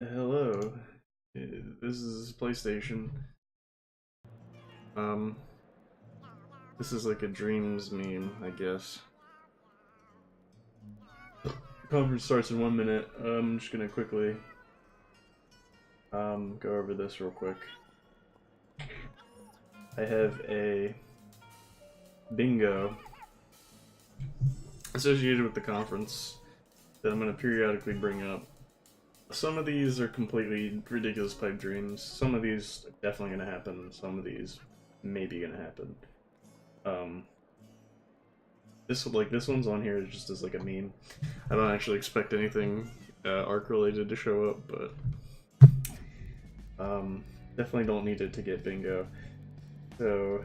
Hello, this is PlayStation. Um, this is like a dreams meme, I guess. Conference starts in 1 minute. I'm just gonna quickly go over this real quick. I have a bingo associated with the conference that I'm gonna periodically bring up. Some of these are completely ridiculous pipe dreams. Some of these are definitely gonna happen. Some of these maybe gonna happen. This one's on here just as like a meme. I don't actually expect anything arc related to show up, but definitely don't need it to get bingo. So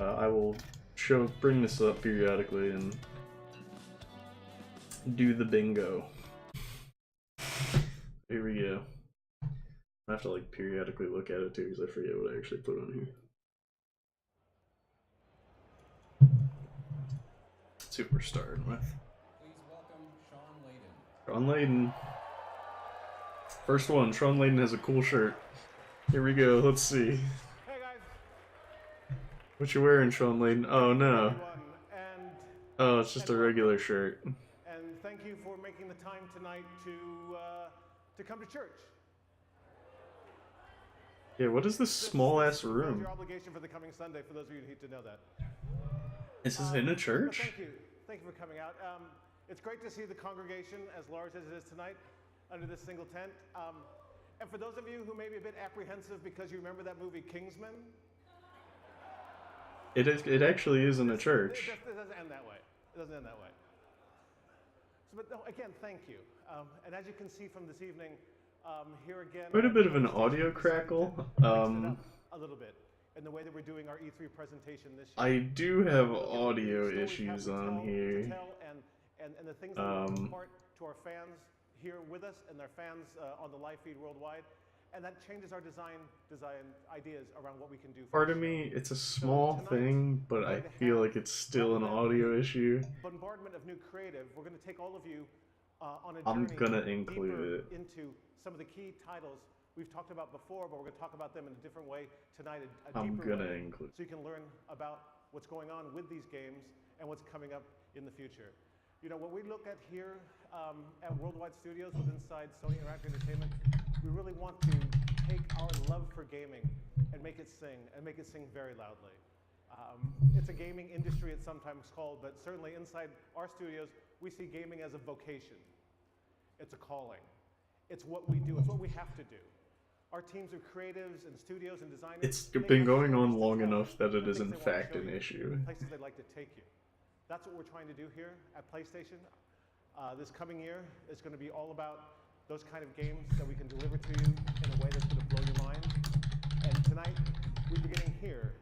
I will bring this up periodically and do the bingo. Here we go. I have to like periodically look at it too because I forget what I actually put on here. That's who we're starting with. Please welcome Sean Layden. Sean Layden. First one, Sean Layden has a cool shirt. Here we go, let's see. Hey guys. What you wearing, Sean Layden? Oh no. And, Oh, it's just a regular shirt. and thank you for making the time tonight to come to church. Yeah, what is this small ass room? Your obligation for the coming Sunday, for those of you who need to know that. This is in a church? Thank you for coming out. It's great to see the congregation as large as it is tonight under this single tent. And for those of you who may be a bit apprehensive because you remember that movie Kingsman, It actually is in a church. It doesn't end that way. It doesn't end that way. So, but no, again, thank you. And as you can see from this evening, here again, Quite a bit of an audio crackle. A little bit in the way that we're doing our E3 presentation this year. I do have audio issues on here. And the things that we want to impart to our fans here with us and their fans on the live feed worldwide. And that changes our design ideas around what we can do. Part of me, it's a small thing, but I feel like it's still an audio issue. Bombardment of new creative. We're going to take all of you on a journey. I'm gonna include it into some of the key titles we've talked about before, but we're going to talk about them in a different way tonight. I'm gonna include. So you can learn about what's going on with these games and what's coming up in the future. You know, what we look at here at Worldwide Studios with inside Sony Interactive Entertainment, we really want to take our love for gaming and make it sing very loudly. It's a gaming industry, it's sometimes called, but certainly inside our studios, we see gaming as a vocation. It's a calling. It's what we do. It's what we have to do. Our teams of creatives and studios and designers. It's been going on long enough that it is in fact an issue. Places they'd like to take you. That's what we're trying to do here at PlayStation. This coming year is going to be all about those kind of games that we can deliver to you in a way that's going to blow your mind. And tonight, we're beginning here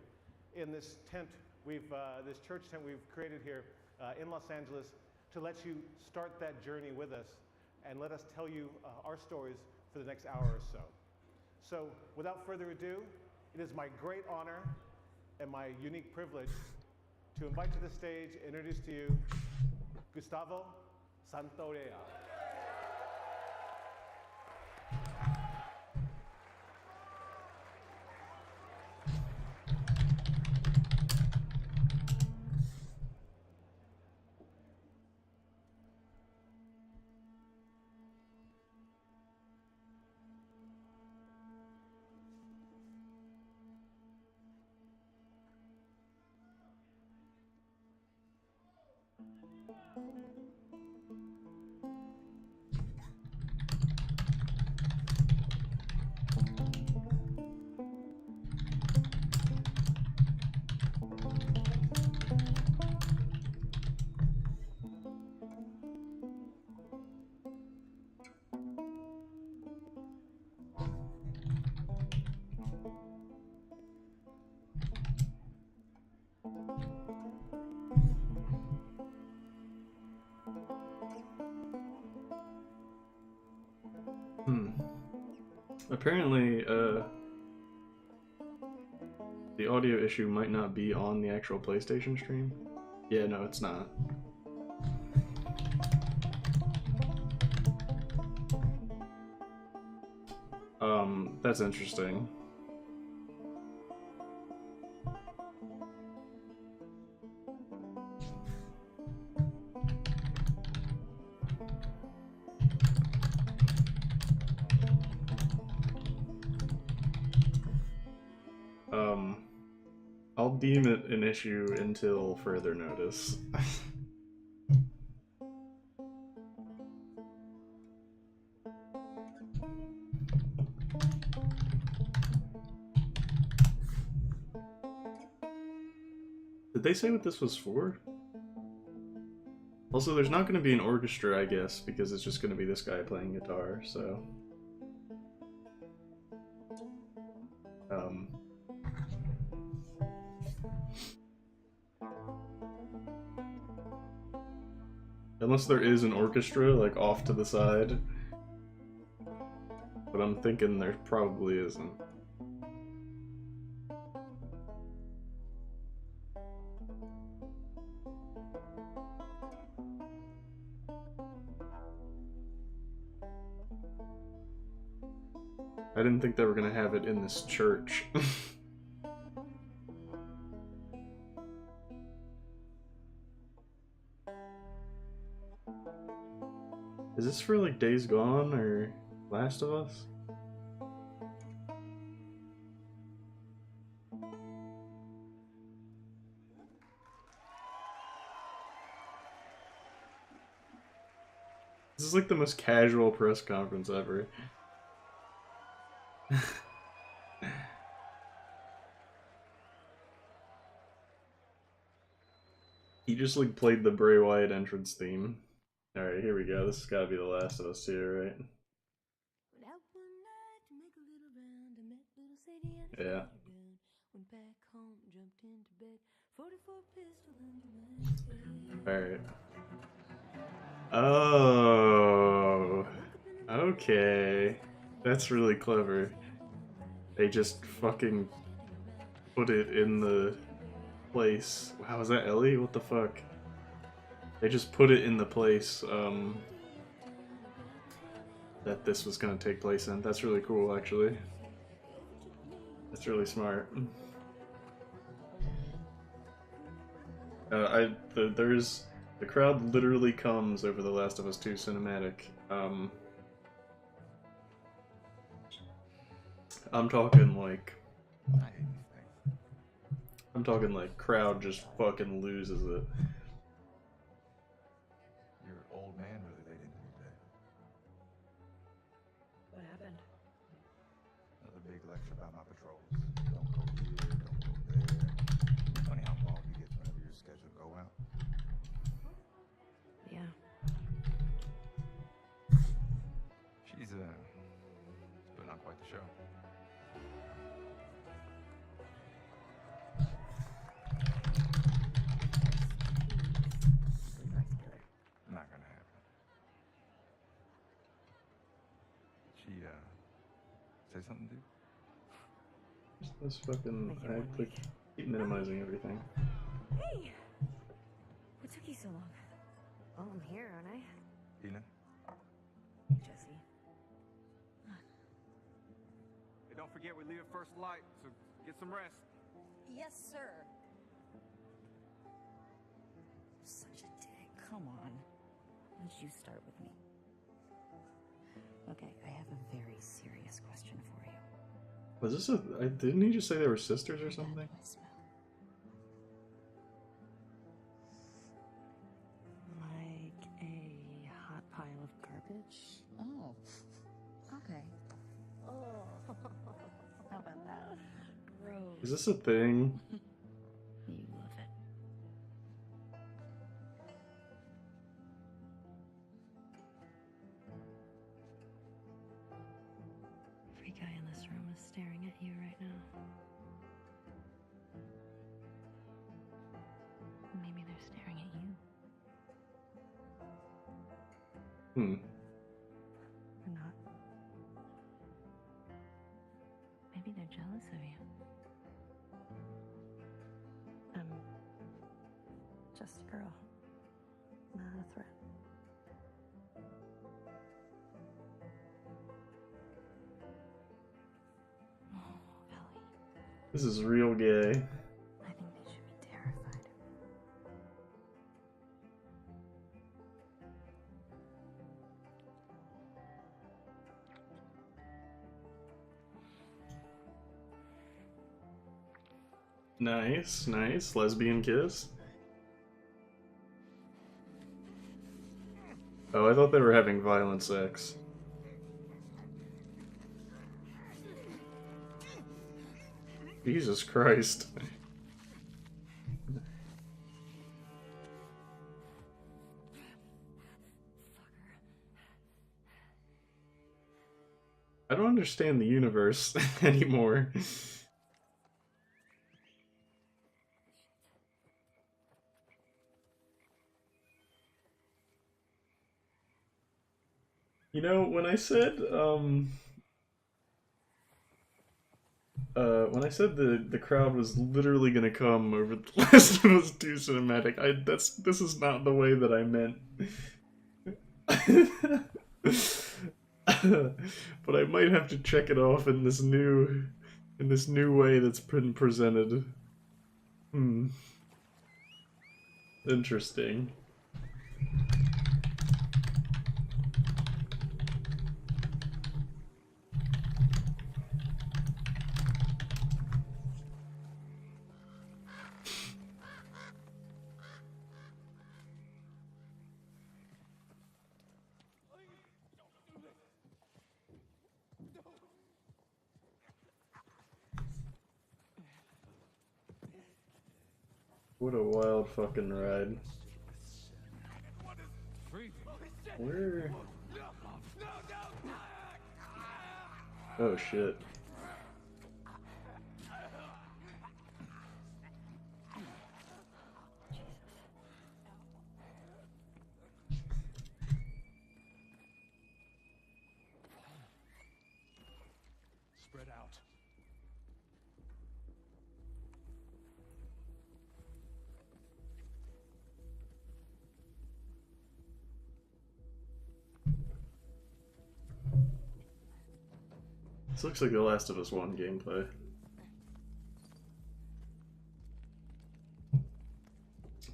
in this tent, this church tent we've created here in Los Angeles to let you start that journey with us and let us tell you our stories for the next hour or so. So, without further ado, it is my great honor and my unique privilege to invite to the stage, introduce to you, Gustavo Santaolalla. Apparently, the audio issue might not be on the actual PlayStation stream. Yeah, no, it's not. That's interesting. I'll deem it an issue until further notice. Did they say what this was for? Also, there's not going to be an orchestra, I guess, because it's just going to be this guy playing guitar, so... Unless there is an orchestra, like, off to the side. But I'm thinking there probably isn't. I didn't think they were gonna have it in this church. Is this for like Days Gone or Last of Us? This is like the most casual press conference ever. He just like played the Bray Wyatt entrance theme. Alright, here we go. This has gotta be the Last of Us 2, right? Yeah. Alright. Oh. Okay. That's really clever. They just fucking put it in the place. Wow, is that Ellie? What the fuck? They just put it in the place, that this was gonna take place in. That's really cool, actually. That's really smart. The crowd literally comes over the Last of Us 2 cinematic. I'm talking like crowd just fucking loses it. Your old man really laid into you today. What happened? Another big lecture about my patrols. Don't go here, don't go there. Funny how long you get whenever you're scheduled to go out. Yeah. She's putting on quite the show. Not gonna happen. She say something, dude? This fucking keep minimizing everything. Hey! What took you so long? Well, I'm here, aren't I? Tina? Jesse. Hey, don't forget we leave at first light, so get some rest. Yes, sir. Such a dick. Come on. Why don't you start with me? Okay, I have a very serious question for you. Was this didn't he just say they were sisters or something? That voicemail. Like a hot pile of garbage? Oh. Okay. Oh. How about that? Gross. Is this a thing? You love it. Every guy in this room is staring at you right now. Maybe they're staring at you. Hmm. Or not. Maybe they're jealous of you. I'm just a girl, not a threat. This is real gay. I think they should be terrified. Nice, nice. Lesbian kiss. Oh, I thought they were having violent sex. Jesus Christ. I don't understand the universe anymore. You know, when I said the crowd was literally gonna come over the last one was too cinematic, this is not the way that I meant. But I might have to check it off in this new way that's been presented. Interesting. What a wild fucking ride. Where? Oh shit. Spread out. This looks like The Last of Us 1 gameplay.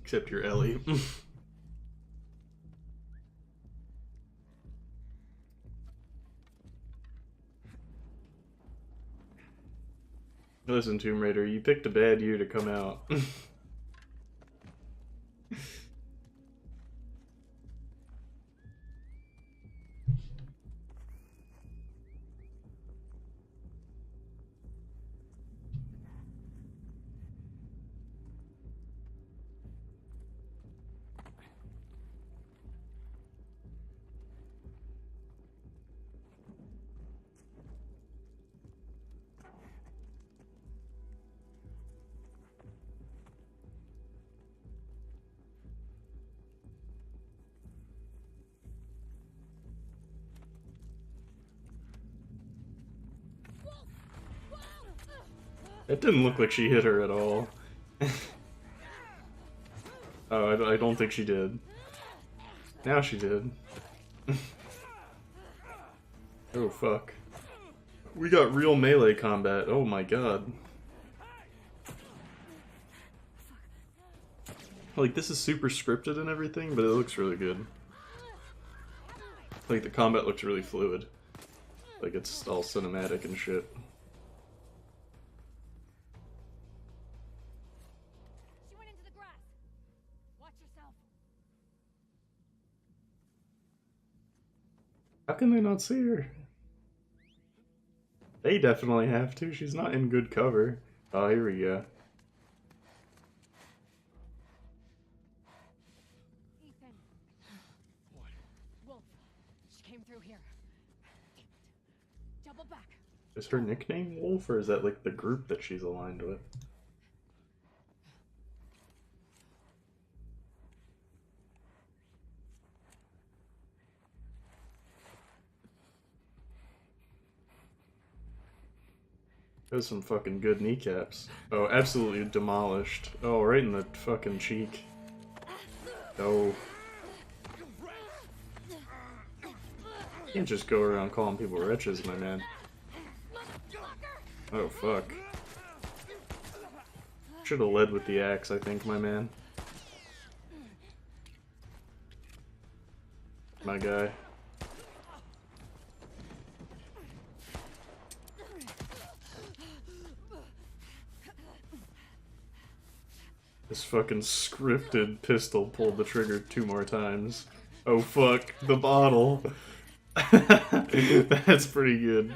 Except you're Ellie. Listen, Tomb Raider, you picked a bad year to come out. It didn't look like she hit her at all. Oh, I don't think she did. Now she did. Oh, fuck. We got real melee combat. Oh my god. Like, this is super scripted and everything, but it looks really good. Like, the combat looks really fluid. Like, it's all cinematic and shit. She went into the grass. Watch yourself. How can they not see her? They definitely have to. She's not in good cover. Oh, here we go. Ethan. What? Wolf. She came through here. Damn it. Double back. Is her nickname Wolf, or is that like the group that she's aligned with? Those some fucking good kneecaps. Oh, absolutely demolished. Oh, right in the fucking cheek. Oh. You can't just go around calling people wretches, my man. Oh, fuck. Should have led with the axe, I think, my man. My guy. This fucking scripted pistol pulled the trigger 2 more times. Oh fuck, the bottle. That's pretty good.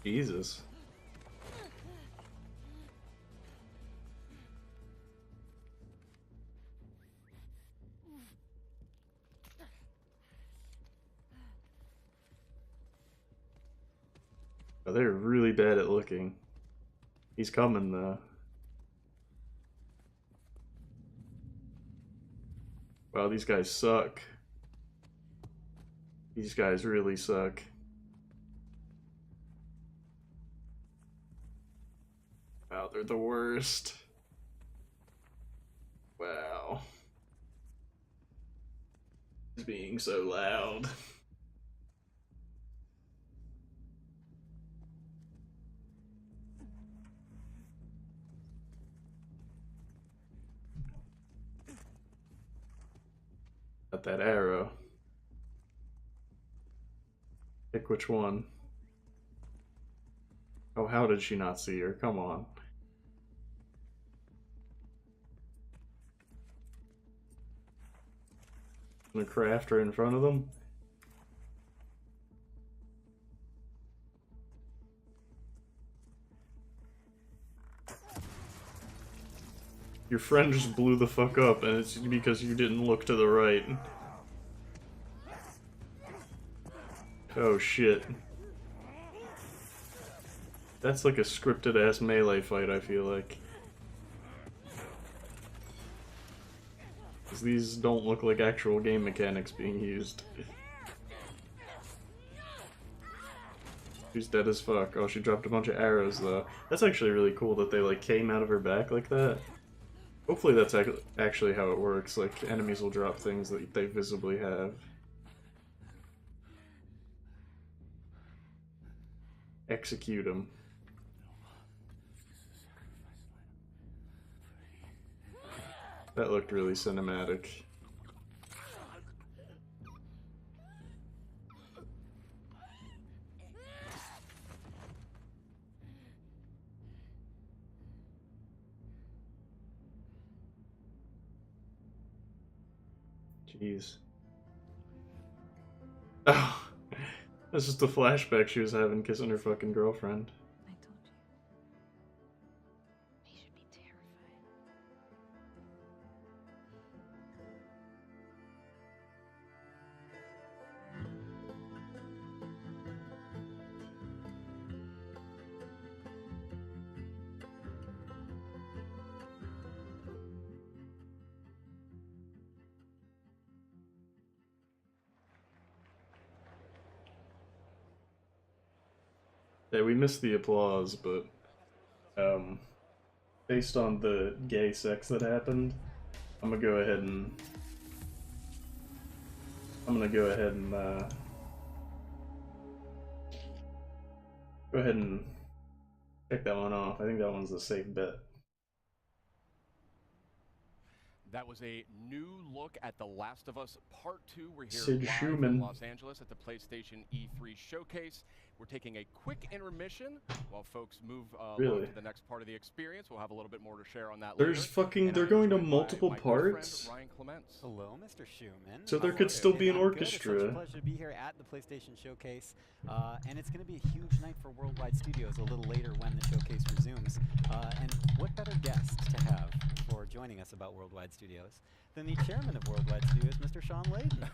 Jesus. Oh, they're really bad at looking. He's coming though. Wow, these guys suck. These guys really suck. Wow, they're the worst. Wow. It's being so loud. Got that arrow. Pick which one. Oh, how did she not see her? Come on. The crafter in front of them? Your friend just blew the fuck up, and it's because you didn't look to the right. Oh shit. That's like a scripted ass melee fight, I feel like. 'Cause these don't look like actual game mechanics being used. She's dead as fuck. Oh, she dropped a bunch of arrows though. That's actually really cool that they like came out of her back like that. Hopefully that's actually how it works. Like, enemies will drop things that they visibly have. Execute them. That looked really cinematic. Jeez. Oh, that's just a flashback she was having kissing her fucking girlfriend. I told you. He should be terrified. Yeah, we missed the applause, but based on the gay sex that happened, I'm gonna go ahead and go ahead and check that one off. I think that one's a safe bet. That was a new look at The Last of Us Part 2. We're here Sid live Schumann. in Los Angeles at the PlayStation E3 showcase. We're taking a quick intermission while folks move Really? on to the next part of the experience. We'll have a little bit more to share on that There's later. fucking, And they're I'm going to joined by multiple my good parts? friend, Ryan Clements. Hello, Mr. Schumann. So there How could are still you? be an I'm good. It's orchestra. such a pleasure to be here at the PlayStation Showcase, and it's going to be a huge night for Worldwide Studios a little later when the showcase resumes. And what better guest to have for joining us about Worldwide Studios than the chairman of Worldwide Studios, Mr. Sean Layden.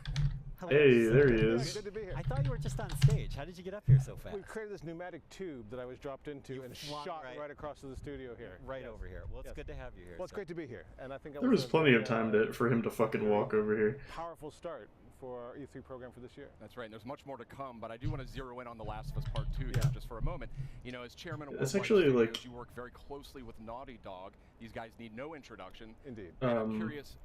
Hello, Hey, sir. there he Yeah, is. good to be here. I thought you were just on stage. How did you get up here so fast? We created this pneumatic tube that I was dropped into and flung shot right- right across to the studio here. Right Yes. over here. Well, it's Yes. good to have you here. Well, it's sir. great to be here, and I think that There was a plenty very, of time for him to fucking walk over here. powerful start for our E3 program for this year. That's right, and there's much more to come, but I do want to zero in on The Last of Us Part 2 Yeah. here just for a moment. You know, as chairman of It's Worldwide actually, Studios, like- you work very closely with Naughty Dog. These guys need no introduction. Indeed. And I'm curious,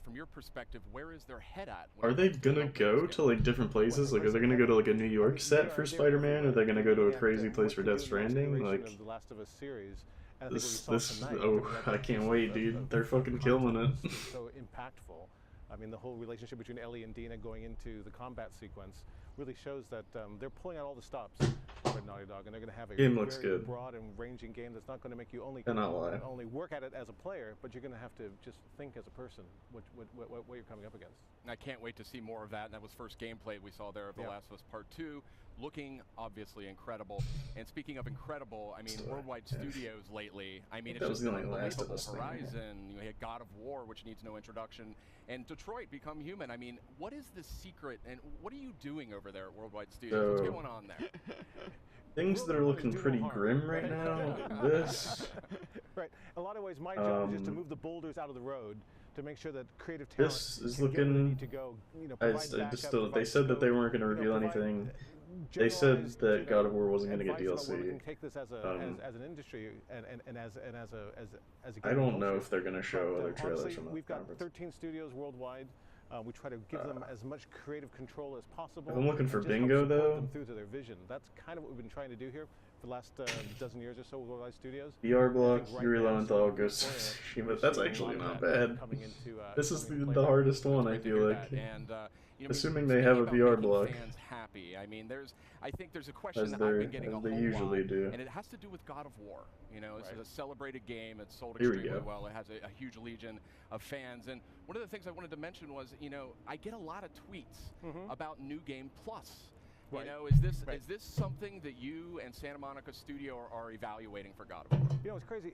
from your perspective, where is their head at? when Are it they comes to gonna developing go this to game? like different places? Like, are they gonna go to like a New York set for Spider-Man? Or are they gonna go to a crazy place for Death Stranding? Like, the Last of Us series. And I think this, what we saw tonight, oh, we had I that can't piece wait, of- dude. of They're fucking killing it. content is so impactful. I mean, the whole relationship between Ellie and Dina going into the combat sequence really shows that they're pulling out all the stops with Naughty Dog, and they're going to have a Game looks very good. broad and ranging game that's not going to make you only Cannot lie. work at it as a player, but you're going to have to just think as a person what you're coming up against. And I can't wait to see more of that. And that was first gameplay we saw there of The Yeah. Last of Us Part 2, looking obviously incredible. And speaking of incredible, I mean, Worldwide Studios lately, I mean, it's That was just the been only Last of unbelievable. Us thing, yeah. Horizon, you had God of War, which needs no introduction, and Detroit Become Human. I mean, what is the secret, and what are you doing over there at Worldwide Studios? What's So- going on there? Things that are looking Do no pretty harm. grim right now. This, Right. In a lot of ways, my job is just to move the boulders out of the road to make sure that creative talent This is can get where they looking- need to go. You know, I provide just backup, still, they provide said that they scope, weren't gonna you know, reveal provide anything. They said generalized, that you know, God of War wasn't gonna get advice about where we DLC. can take this as an industry and as a I game don't know culture. if they're gonna show But, other trailers honestly, from that we've got conference. 13 studios worldwide. We try to give them as much creative control as possible. If I'm looking and for just help bingo, support though- them through to their vision. That's kind of what we've been trying to do here for the last dozen years or so with Worldwide Studios. VR I block, think right Yuri now, Lowenthal, Sony Ghost of Korea, Tsushima. we're That's seeing a actually lot not of that bad. coming into, This is coming into the play. hardest one, I Great to feel hear like. that. And, you know, Assuming they speaking have a about VR making block. fans happy. I mean, I think there's a question As that they're- I've been getting as a they whole usually lot, do. and it has to do with God of War. You know, it's Right. a celebrated game. It's sold Here we extremely go. well. It has a huge legion of fans. And one of the things I wanted to mention was, you know, I get a lot of tweets about New Game Plus. Right. You know, is Right. this something that you and Santa Monica Studio are evaluating for God of War? You know, it's crazy.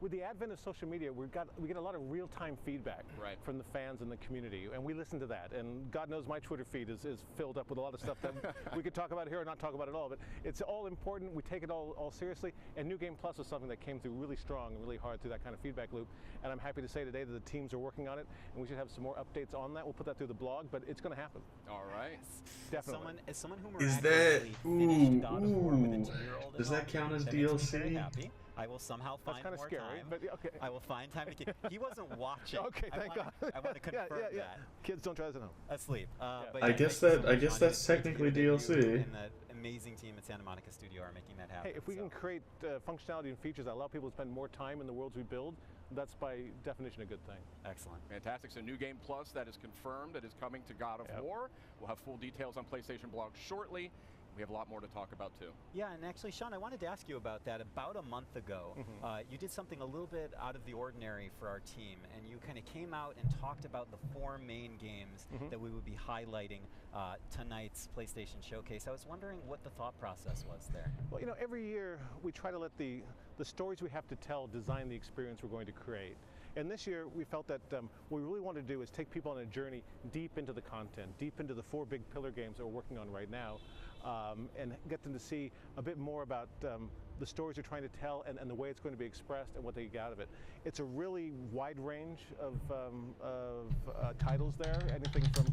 With the advent of social media, we get a lot of real-time feedback Right. from the fans and the community, and we listen to that. And God knows my Twitter feed is filled up with a lot of stuff that we could talk about here or not talk about at all. But it's all important. We take it all seriously. And New Game Plus is something that came through really strong and really hard through that kind of feedback loop. And I'm happy to say today that the teams are working on it, and we should have some more updates on that. We'll put that through the blog, but it's going to happen. All right. Definitely. As someone who Is miraculously that- finished God of War with a ooh. 2-year-old Does at that home, count as that makes me very DLC? happy. I will somehow That's find kind of more scary, time. but okay. I will find time to keep. He wasn't watching. Okay, thank God. I want to confirm yeah. that. Kids, don't try this at home. Asleep. But I yeah, guess thank you that- I much, guess Sean. that's It's great to technically hear that you DLC. And that amazing team at Santa Monica Studio are making that happen. Hey, if we so. can create functionality and features that allow people to spend more time in the worlds we build, that's by definition a good thing. Excellent. Fantastic. So New Game Plus, that is confirmed. It is coming to God of Yep. War. We'll have full details on PlayStation Blog shortly. We have a lot more to talk about, too. Yeah, and actually, Sean, I wanted to ask you about that. About a month ago, you did something a little bit out of the ordinary for our team, and you kind of came out and talked about the 4 main games that we would be highlighting tonight's PlayStation Showcase. I was wondering what the thought process was there. Well, you know, every year we try to let the stories we have to tell design the experience we're going to create. And this year we felt that what we really want to do is take people on a journey deep into the content, deep into the 4 big pillar games that we're working on right now, and get them to see a bit more about the stories we're trying to tell and the way it's going to be expressed and what they get out of it. It's a really wide range of titles there, anything from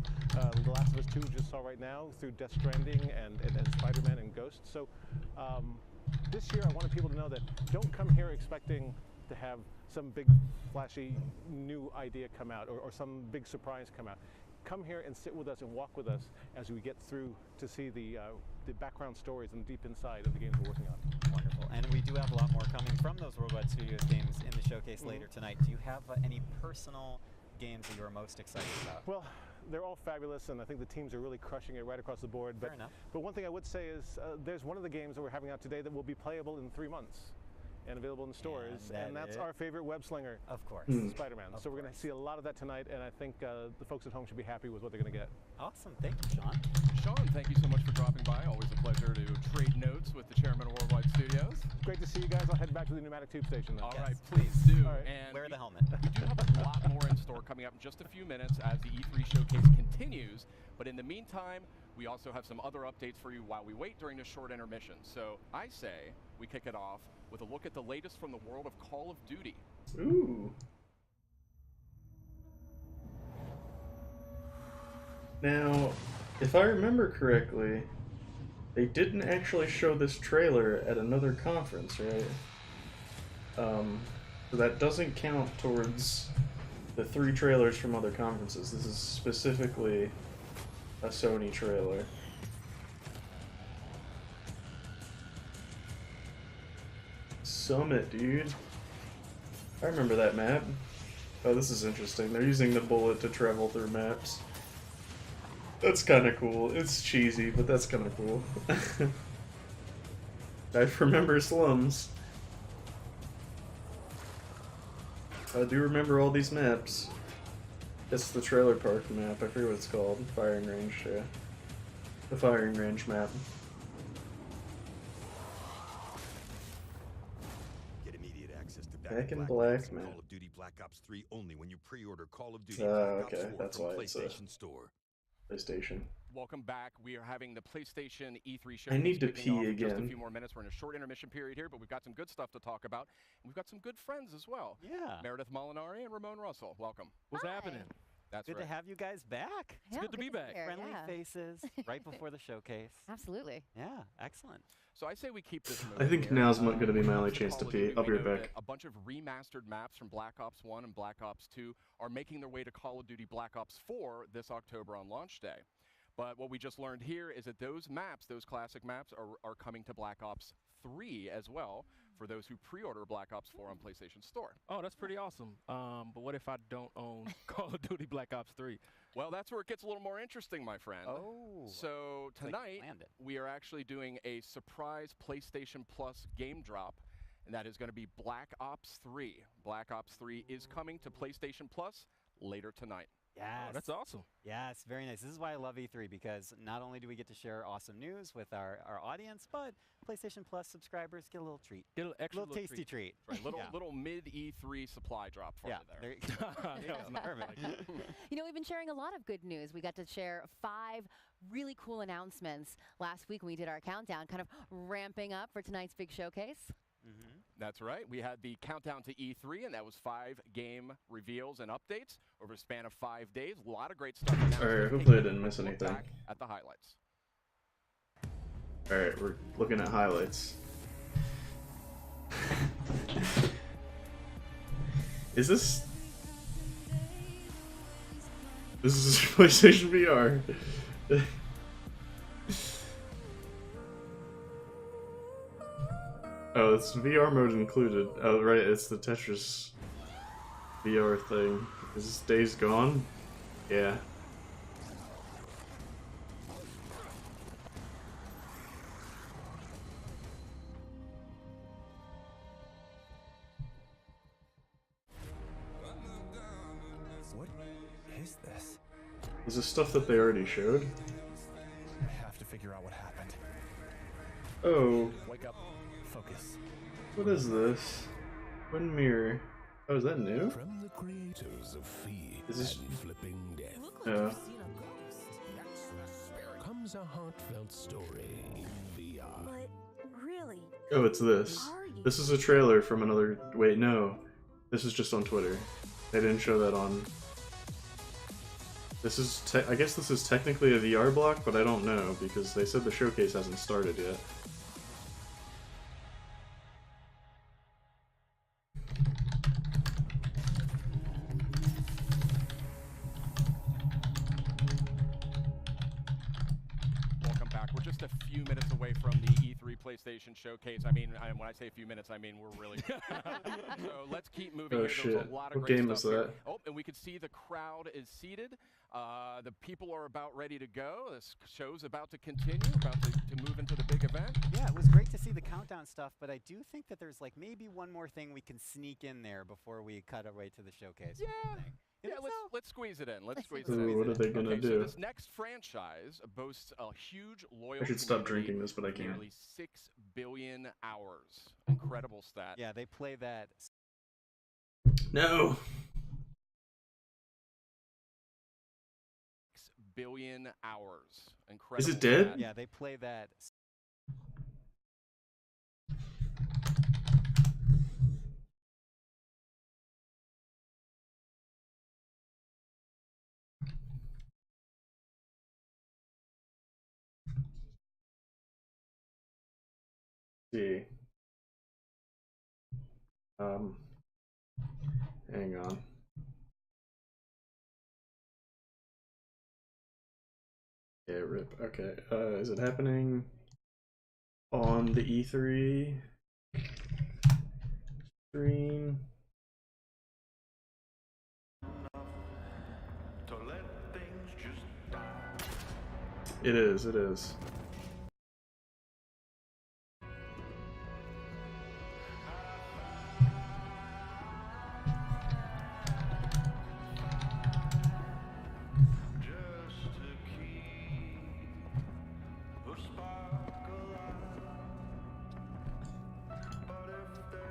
The Last of Us 2 we just saw right now through Death Stranding and Spider-Man and Ghost. So this year I wanted people to know that don't come here expecting to have some big flashy new idea come out or some big surprise come out. Come here and sit with us and walk with us as we get through to see the background stories and deep inside of the games we're working on. Wonderful. And we do have a lot more coming from those Worldwide Studios games in the showcase later tonight. Do you have any personal games that you are most excited about? Well, they're all fabulous, and I think the teams are really crushing it right across the board. Fair enough. But one thing I would say is there's one of the games that we're having out today that will be playable in 3 months and available in stores, and that's our favorite web slinger, Of course. Spider-Man. Of So we're going to course. see a lot of that tonight, and I think the folks at home should be happy with what they're going to get. Awesome. Thank you, Sean. Sean, thank you so much for dropping by. Always a pleasure to trade notes with the chairman of Worldwide Studios. Great to see you guys. I'll head back to the pneumatic tube station now. All Yes, right, please. please do. All right. And Wear the we- helmet. We do have a lot more in store coming up in just a few minutes as the E3 showcase continues. But in the meantime, we also have some other updates for you while we wait during this short intermission. So I say we kick it off with a look at the latest from the world of Call of Duty. Ooh. Now, if I remember correctly, they didn't actually show this trailer at another conference, right? So that doesn't count towards the 3 trailers from other conferences. This is specifically a Sony trailer. Summit, dude. I remember that map. Oh, this is interesting. They're using the bullet to travel through maps. That's kind of cool. It's cheesy, but that's kind of cool. I remember slums. I do remember all these maps. It's the trailer park map. I forget what it's called. Firing range, yeah. The firing range map. Get immediate access to Back in Ops Black, and man. Call of Duty Black Ops 3 only when you pre-order Call of Duty Black Ops Okay, 4 that's from why it's a PlayStation Store. PlayStation. Welcome back. We are having the PlayStation E3 show. I need to kicking off pee in just a again. few more minutes. We're in a short intermission period here, but we've got some good stuff to talk about. And we've got some good friends as well. Yeah. Meredith Molinari and Ramon Russell. Welcome. What's Hi. happening? That's Good right. to have you guys back. It's good to be back. here, Friendly yeah. faces right before the showcase. Absolutely. Yeah, excellent. So I say we keep this I think moving now's here. going to be my When only it comes to chance to Call of pee. Duty, I'll be we right know back. that a bunch of remastered maps from Black Ops 1 and Black Ops 2 are making their way to Call of Duty Black Ops 4 this October on launch day. But what we just learned here is that those maps, those classic maps, are coming to Black Ops 3 as well for those who pre-order Black Ops 4 on PlayStation Store. Oh, that's pretty awesome. But what if I don't own Call of Duty Black Ops 3? Well, that's where it gets a little more interesting, my friend. Oh. So like you tonight, planned it. we are actually doing a surprise PlayStation Plus game drop, and that is going to be Black Ops 3. Black Ops 3 is coming to PlayStation Plus later tonight. Yes. Oh, that's awesome. Yes, very nice. This is why I love E3, because not only do we get to share awesome news with our audience, but PlayStation Plus subscribers get a little treat. Get a little extra Little tasty treat. Right, little Yeah. little mid E3 supply drop for Yeah, you there. that was perfect. You know, we've been sharing a lot of good news. We got to share 5 really cool announcements last week when we did our countdown, kind of ramping up for tonight's big showcase. Mm-hmm. That's right. We had the countdown to E3, and that was 5 game reveals and updates over a span of 5 days. A lot of great stuff announced. Alright, Let's hopefully I take a didn't miss look anything. back at the highlights. Alright, we're looking at highlights. Is this... This is PlayStation VR. Oh, it's VR mode included. Oh, right, it's the Tetris VR thing. Is this Days Gone? Yeah. What is this? Is this stuff that they already showed? I have to figure out what happened. Oh, Wake up. Focus. what is this? Twin mirror. Oh, is that new? From the creators of Fee Is this- and Flipping Death Yeah. comes a heartfelt story in VR. But really, Oh, it's this. are you? This is a trailer from another... Wait, no. This is just on Twitter. They didn't show that on... This is... I guess this is technically a VR block, but I don't know, because they said the showcase hasn't started yet. Welcome back. We're just a few minutes away from the E3 PlayStation Showcase. I mean, when I say a few minutes, I mean we're really. So let's keep moving Oh, here. There was shit. a lot of What great game stuff is here. that? Oh, and we can see the crowd is seated. The people are about ready to go. This show's about to continue, about to move into the big event. Yeah, it was great to see the countdown stuff, but I do think that there's like maybe one more thing we can sneak in there before we cut away to the showcase. Yeah. What do you think? You Yeah, think let's squeeze it in. Let's squeeze Ooh, it in. what are they gonna okay, do? So this next franchise boasts a huge loyal I should stop community drinking this, but I with can't. Nearly 6 billion hours. Incredible stat. Yeah, they play that. No! 6 billion hours. Incredible. Is it dead? stat. Yeah, they play that see. Hang on. Yeah, rip. Okay. Is it happening on the E3 stream? It is, it is.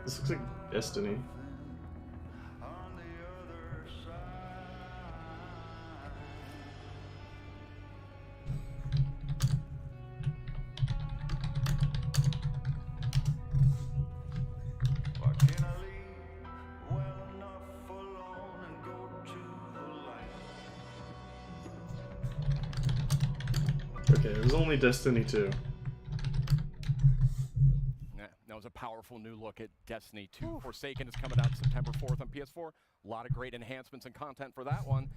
This looks like Destiny. Okay, it was only Destiny 2. Yeah, that was a powerful new look at Destiny 2. Forsaken is coming out September 4th on PS4. A lot of great enhancements and content for that one.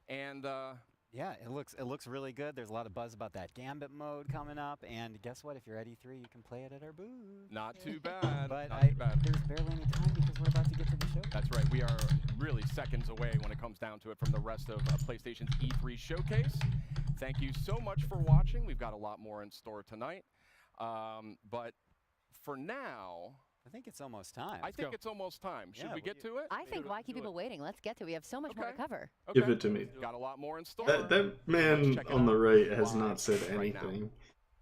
And yeah, it looks really good. There's a lot of buzz about that Gambit mode coming up. And guess what? If you're at E3, you can play it at our booth. not too bad. But not too bad. there's barely any time because we're about to get to the show. That's right. We are really seconds away when it comes down to it from the rest of PlayStation's E3 showcase. Thank you so much for watching. We've got a lot more in store tonight. But for now, I think it's almost time. I think it's almost time. Should we get to it? I think why keep people waiting? Let's get to it. We have so much more to cover. Okay. Give it to me. Got a lot more in store. That man on the right has not said anything.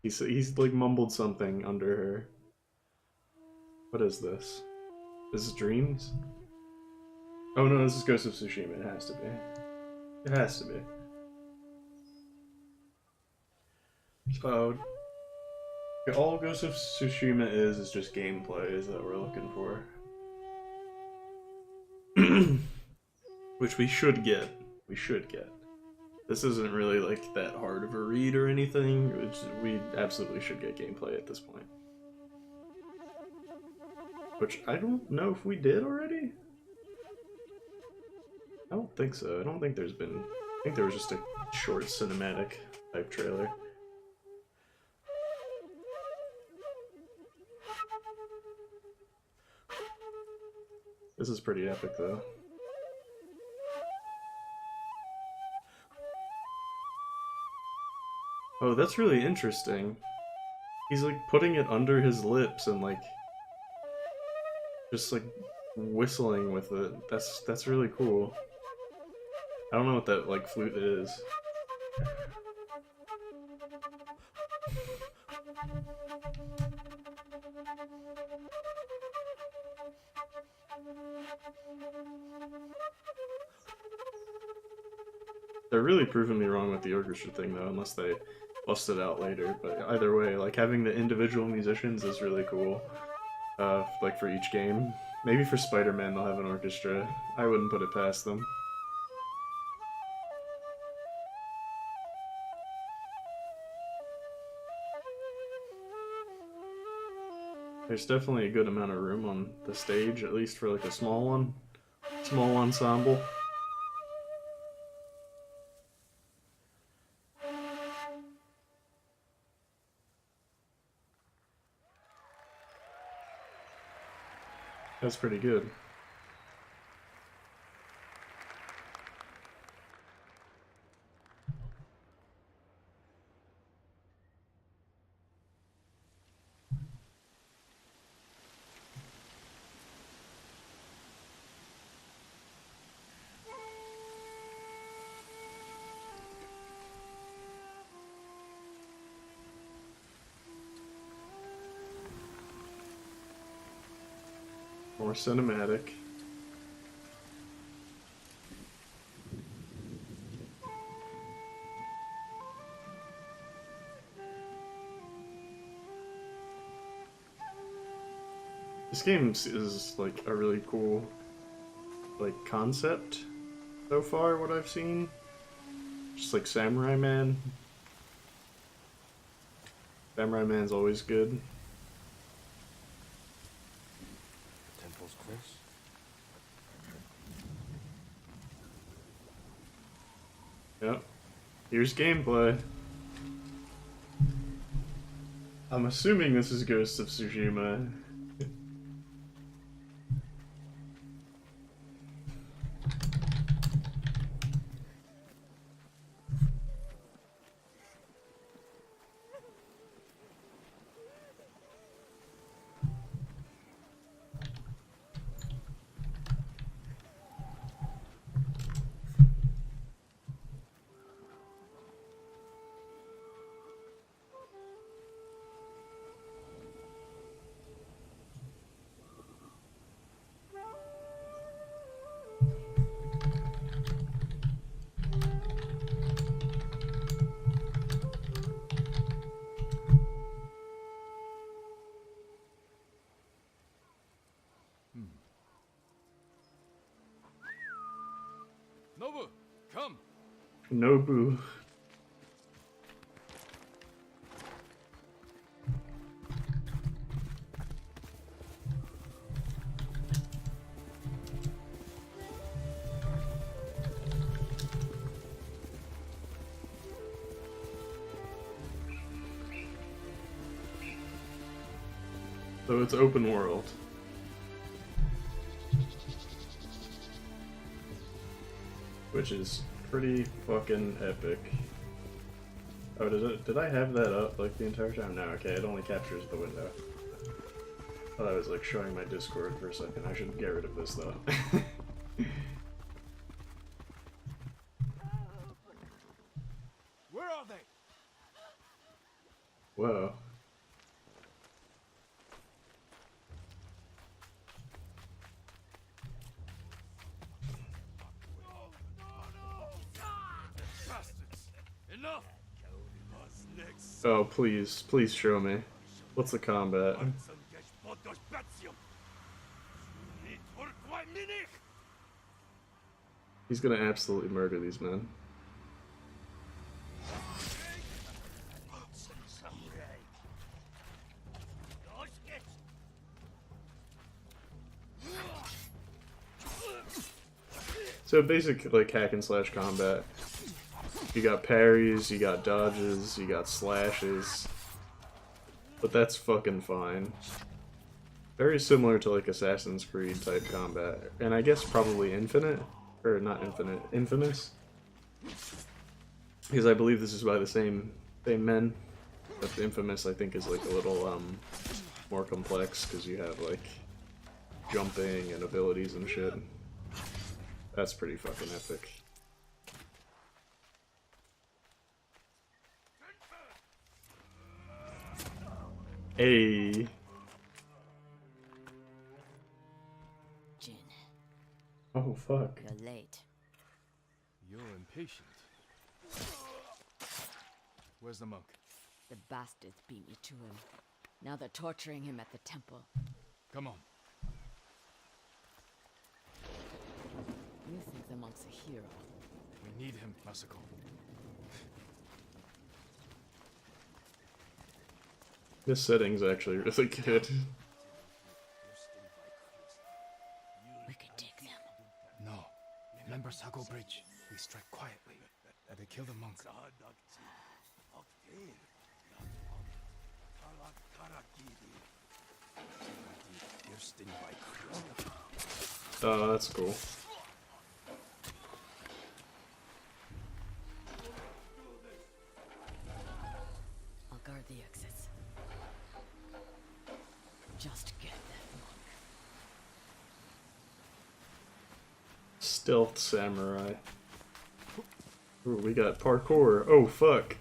He's like mumbled something under her. What is this? This is Dreams? Oh no, this is Ghost of Tsushima. It has to be. It has to be. All Ghost of Tsushima is just gameplay is that we're looking for. Which we should get. We should get. This isn't really like that hard of a read or anything. We absolutely should get gameplay at this point. Which I don't know if we did already. I don't think so. I don't think there's been... I think there was just a short cinematic type trailer. This is pretty epic though. Oh, that's really interesting. He's like putting it under his lips and like just like whistling with it. That's really cool. I don't know what that like flute is. They're really proving me wrong with the orchestra thing though, unless they bust it out later. But either way, like having the individual musicians is really cool. Like for each game. Maybe for Spider-Man they'll have an orchestra. I wouldn't put it past them. There's definitely a good amount of room on the stage, at least for like a small one. Small ensemble. That's pretty good. More cinematic. This game is like a really cool like concept so far, what I've seen. Just like Samurai Man. Samurai Man's always good. Yep. Here's gameplay. I'm assuming this is Ghost of Tsushima. Nobu, come. Nobu. So it's open world. Which is pretty fucking epic. Oh, did I have that up like the entire time? No, okay, it only captures the window. I thought I was like showing my Discord for a second. I should get rid of this though. Where are they? Whoa. Bastards! Enough! What's next? Oh, please, please show me. What's the combat? He's gonna absolutely murder these men. So basic like hack and slash combat. You got parries, you got dodges, you got slashes. But that's fucking fine. Very similar to like Assassin's Creed type combat. And I guess probably Infinite? Or not Infinite, Infamous? Because I believe this is by the same men. But the Infamous I think is like a little more complex because you have like jumping and abilities and shit. That's pretty fucking epic. Hey. Jin. Oh fuck. You're late. You're impatient. Where's the monk? The bastards beat me to him. Now they're torturing him at the temple. Come on. You think the monk's a hero? We need him, Masako. This setting's actually really good. We could take them. No. Remember Sago Bridge? We strike quietly. They kill the monk. Oh, that's cool. I'll guard the exits. Just get that monk. Stealth samurai. Ooh, we got parkour. Oh fuck.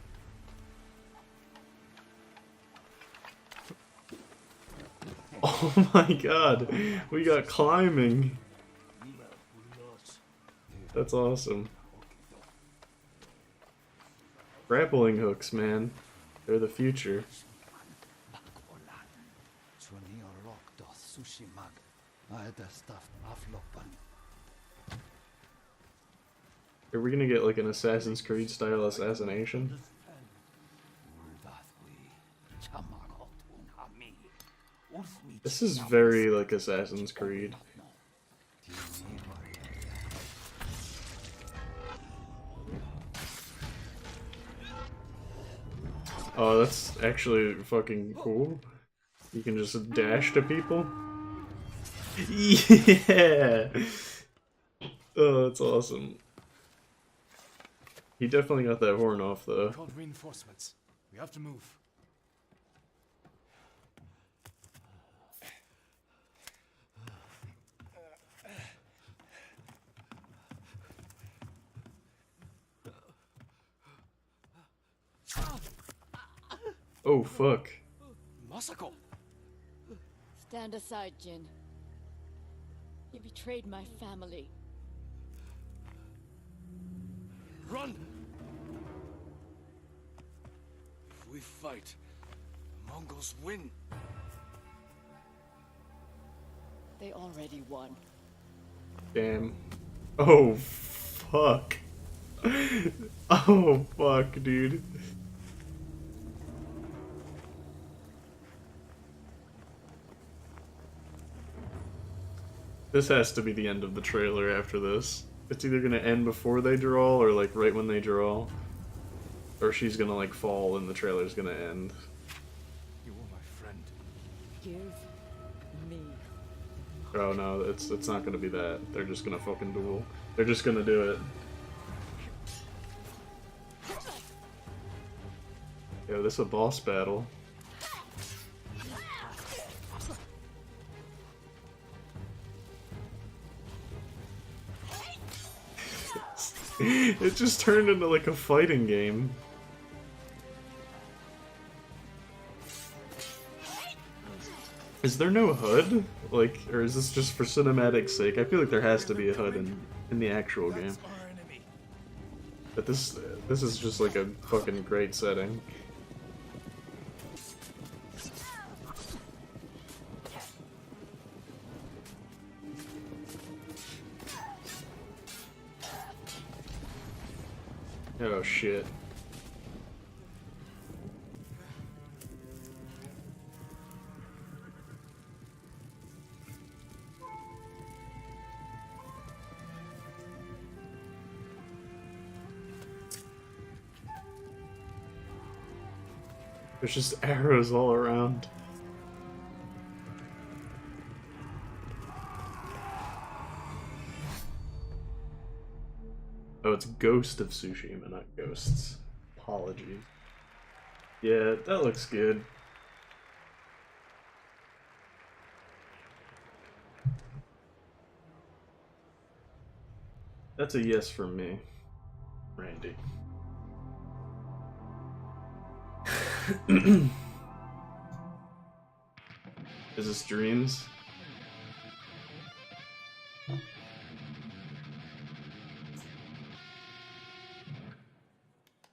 Oh my god. We got climbing. That's awesome. Grappling hooks, man. They're the future. Are we gonna get like an Assassin's Creed style assassination? This is very like Assassin's Creed. Oh, that's actually fucking cool. You can just dash to people. Yeah! Oh, that's awesome. He definitely got that horn off, though. Called reinforcements. We have to move. Oh, fuck. Masako! Stand aside, Jin. You betrayed my family. Run! If we fight, the Mongols win. They already won. Damn. Oh, fuck. Oh, fuck, dude. This has to be the end of the trailer after this. It's either gonna end before they draw, or like right when they draw. Or she's gonna like fall and the trailer's gonna end. You were my friend. Give me. Oh no, it's not gonna be that. They're just gonna fucking duel. They're just gonna do it. Yo, this is a boss battle. It just turned into like a fighting game. Is there no HUD? Like, or is this just for cinematic sake? I feel like there has to be a HUD in the actual game. But this is just like a fucking great setting. Oh shit. There's just arrows all around. Oh, it's Ghost of Tsushima, not Ghosts. Apologies. Yeah, that looks good. That's a yes from me, Randy. Is this Dreams?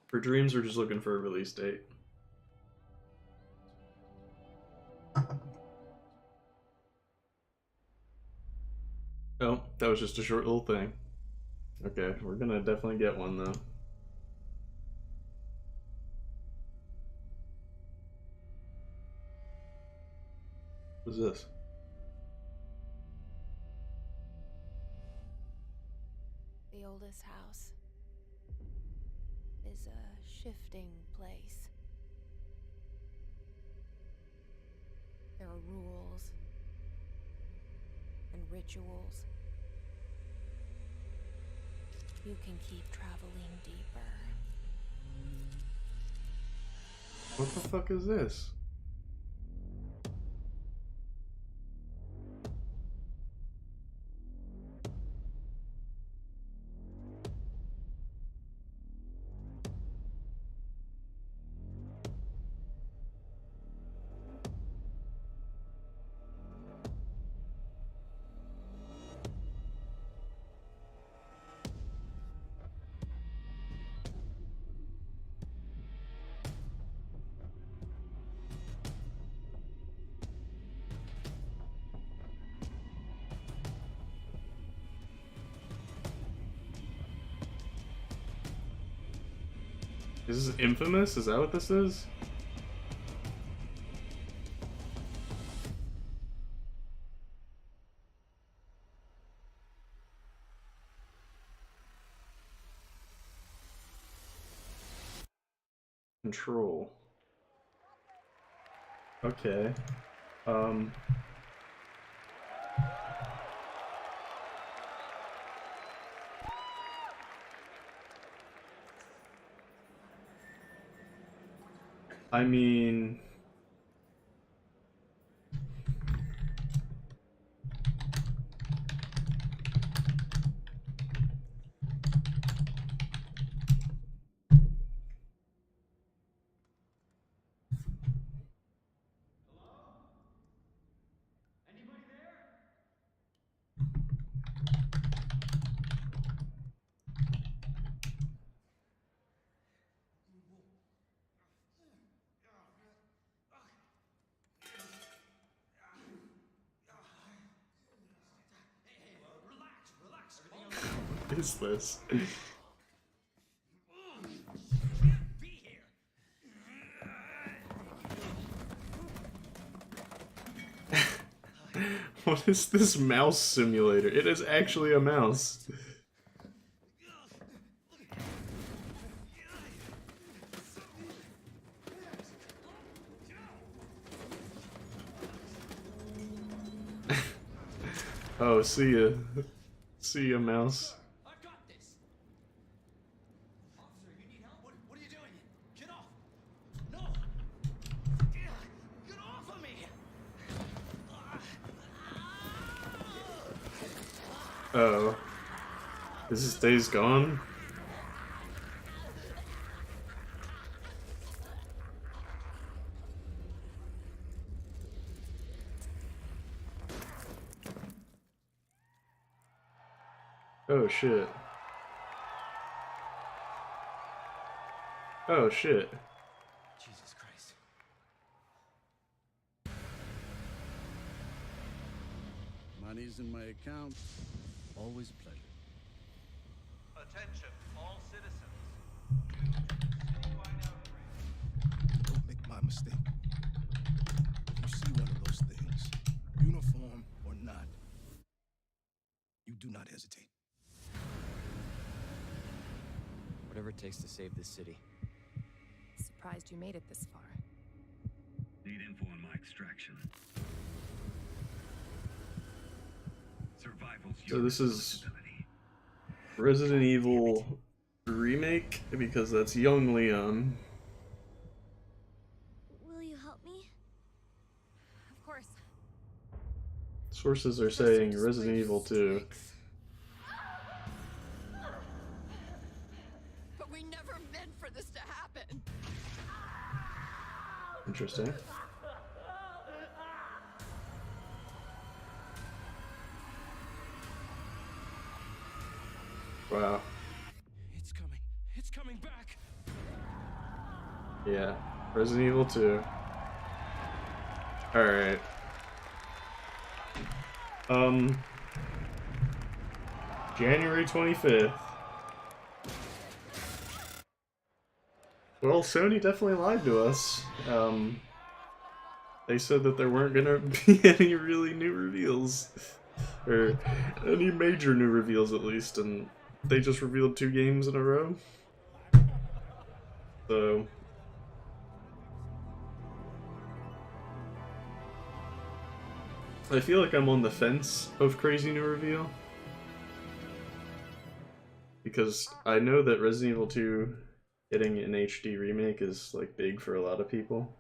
For Dreams, we're just looking for a release date. Oh, that was just a short little thing. Okay, we're gonna definitely get one though. What's this? The oldest house is a shifting place. There are rules and rituals. You can keep traveling deeper. What the fuck is this? Is this Infamous? Is that what this is? Control. Okay. I mean, what is this? What is this mouse simulator? It is actually a mouse. Oh, see ya. See ya, mouse. I got this. Officer, you need help? What are you doing? Get off! No! Get off of me! Oh. This is Days Gone? Oh shit. Oh shit. Jesus Christ. Money's in my account. Always a pleasure. Attention, all citizens. Citywide outbreak. Don't make my mistake. If you see one of those things, uniform or not, you do not hesitate. Whatever it takes to save this city. Surprised you made it this far. Need info on my extraction. Survival's So this is Resident Evil remake because that's young Leon. Will you help me? Of course. Sources are saying Resident Evil 2. But we never meant for this to happen. Interesting. Wow. It's coming. It's coming back. Yeah. Resident Evil 2. Alright. January 25th. Well, Sony definitely lied to us. They said that there weren't gonna be any really new reveals. Or any major new reveals at least, and they just revealed 2 games in a row. So I feel like I'm on the fence of crazy new reveal. Because I know that Resident Evil 2 getting an HD remake is like big for a lot of people.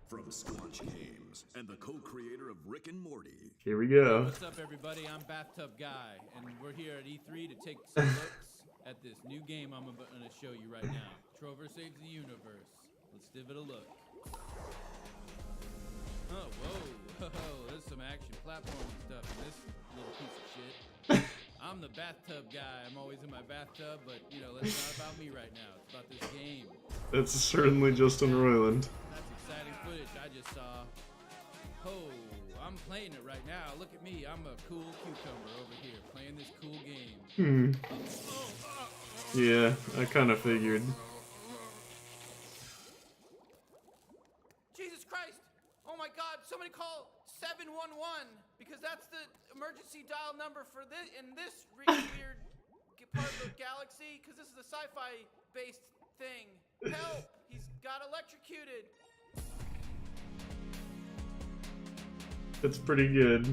From Squanch Games and the co-creator of Rick and Morty. Here we go. What's up, everybody? I'm Bathtub Guy, and we're here at E3 to take some looks at this new game I'm going to show you right now. Trover Saves the Universe. Let's give it a look. Oh, whoa, there's some action platforming stuff in this little piece of shit. I'm the bathtub guy. I'm always in my bathtub, but, you know, that's not about me right now. It's about this game. That's certainly Justin Roiland. That's exciting footage I just saw. Oh, I'm playing it right now. Look at me. I'm a cool cucumber over here playing this cool game. Yeah, I kind of figured. Jesus Christ! Oh my God! Somebody call 711 because that's the emergency dial number for this in this weird part of the galaxy. Because this is a sci-fi based thing. Help! He's got electrocuted. It's pretty good.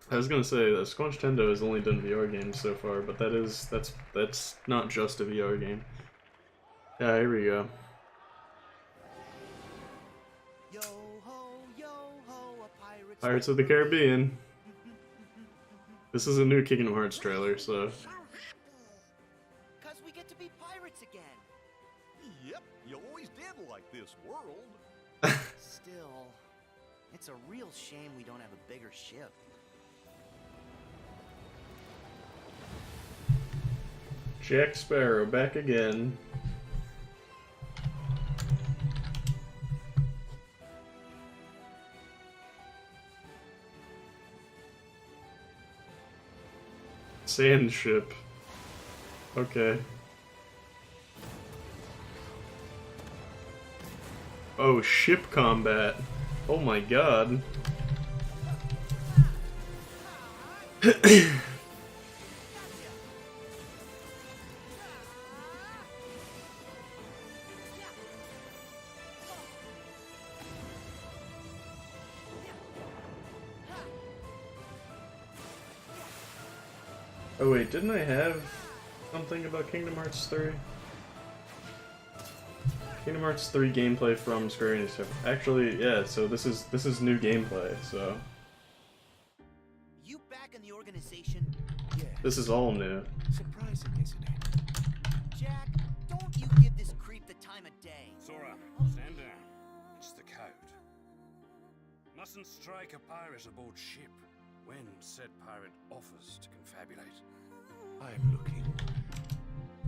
I was gonna say that Squanch Tendo has only done VR games so far, but that's not just a VR game. Yeah, here we go. Yo ho, a pirate's Pirates of the Caribbean. This is a new Kingdom Hearts trailer, so Cause we get to be pirates again. Yep, you always did like this world. Still, it's a real shame we don't have a bigger ship. Jack Sparrow back again. Sand ship. Okay. Oh, ship combat. Oh my god. Oh wait, didn't I have something about Kingdom Hearts 3? Kingdom Hearts 3 gameplay from Square Enix. Actually, yeah, so this is new gameplay, so You back in the organization? Yeah. this is all new. Surprising, isn't it? Jack, don't you give this creep the time of day. Sora, stand down. It's the code. Mustn't strike a pirate aboard ship when said pirate offers to confabulate. I'm looking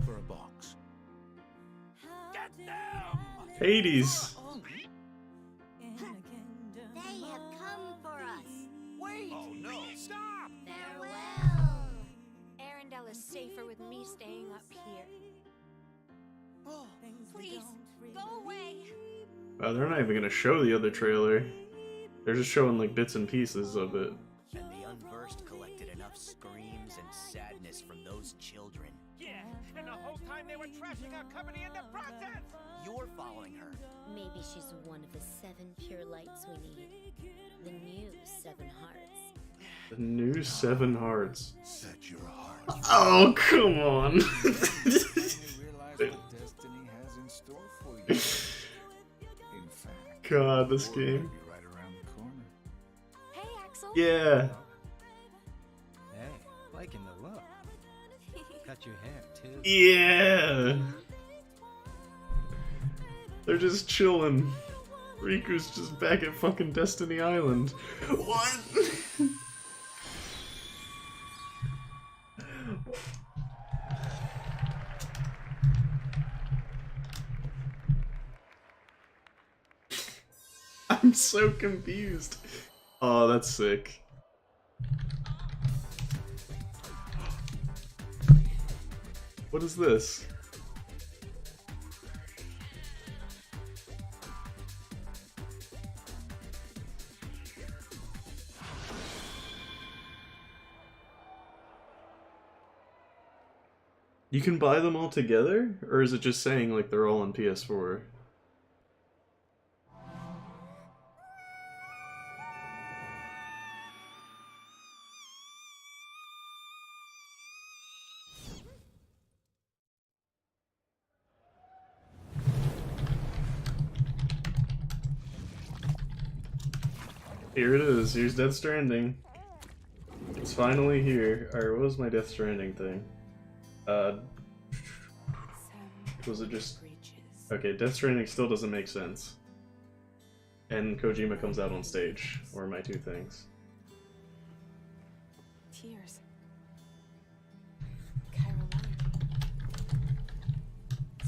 for a box. Get down! Hades! They have come for us. Wait! Oh no! Stop! Farewell. Arendelle is safer with me staying up here. Oh, Please, go away. They're not even gonna show the other trailer. They're just showing like bits and pieces of it. And the unversed collected enough screams and sadness from those children. Yeah, and the whole time they were trashing our company in the process! You're following her. Maybe she's one of the 7 pure lights we need. The new 7 hearts. The new 7 hearts. Set your heart. Oh, come on! Realize what destiny has in store for you. In fact, God, this Lord game. might be right around the corner. Hey, Axel. Yeah. Hey, liking the look. Cut your hair too. Yeah! They're just chilling. Riku's just back at fucking Destiny Island. What? I'm so confused. Oh, that's sick. What is this? You can buy them all together? Or is it just saying like they're all on PS4? Here it is. Here's Death Stranding. It's finally here. Alright, what was my Death Stranding thing? Was it just... Okay, Death Stranding still doesn't make sense. And Kojima comes out on stage. Or my 2 things. Tears. Caroline.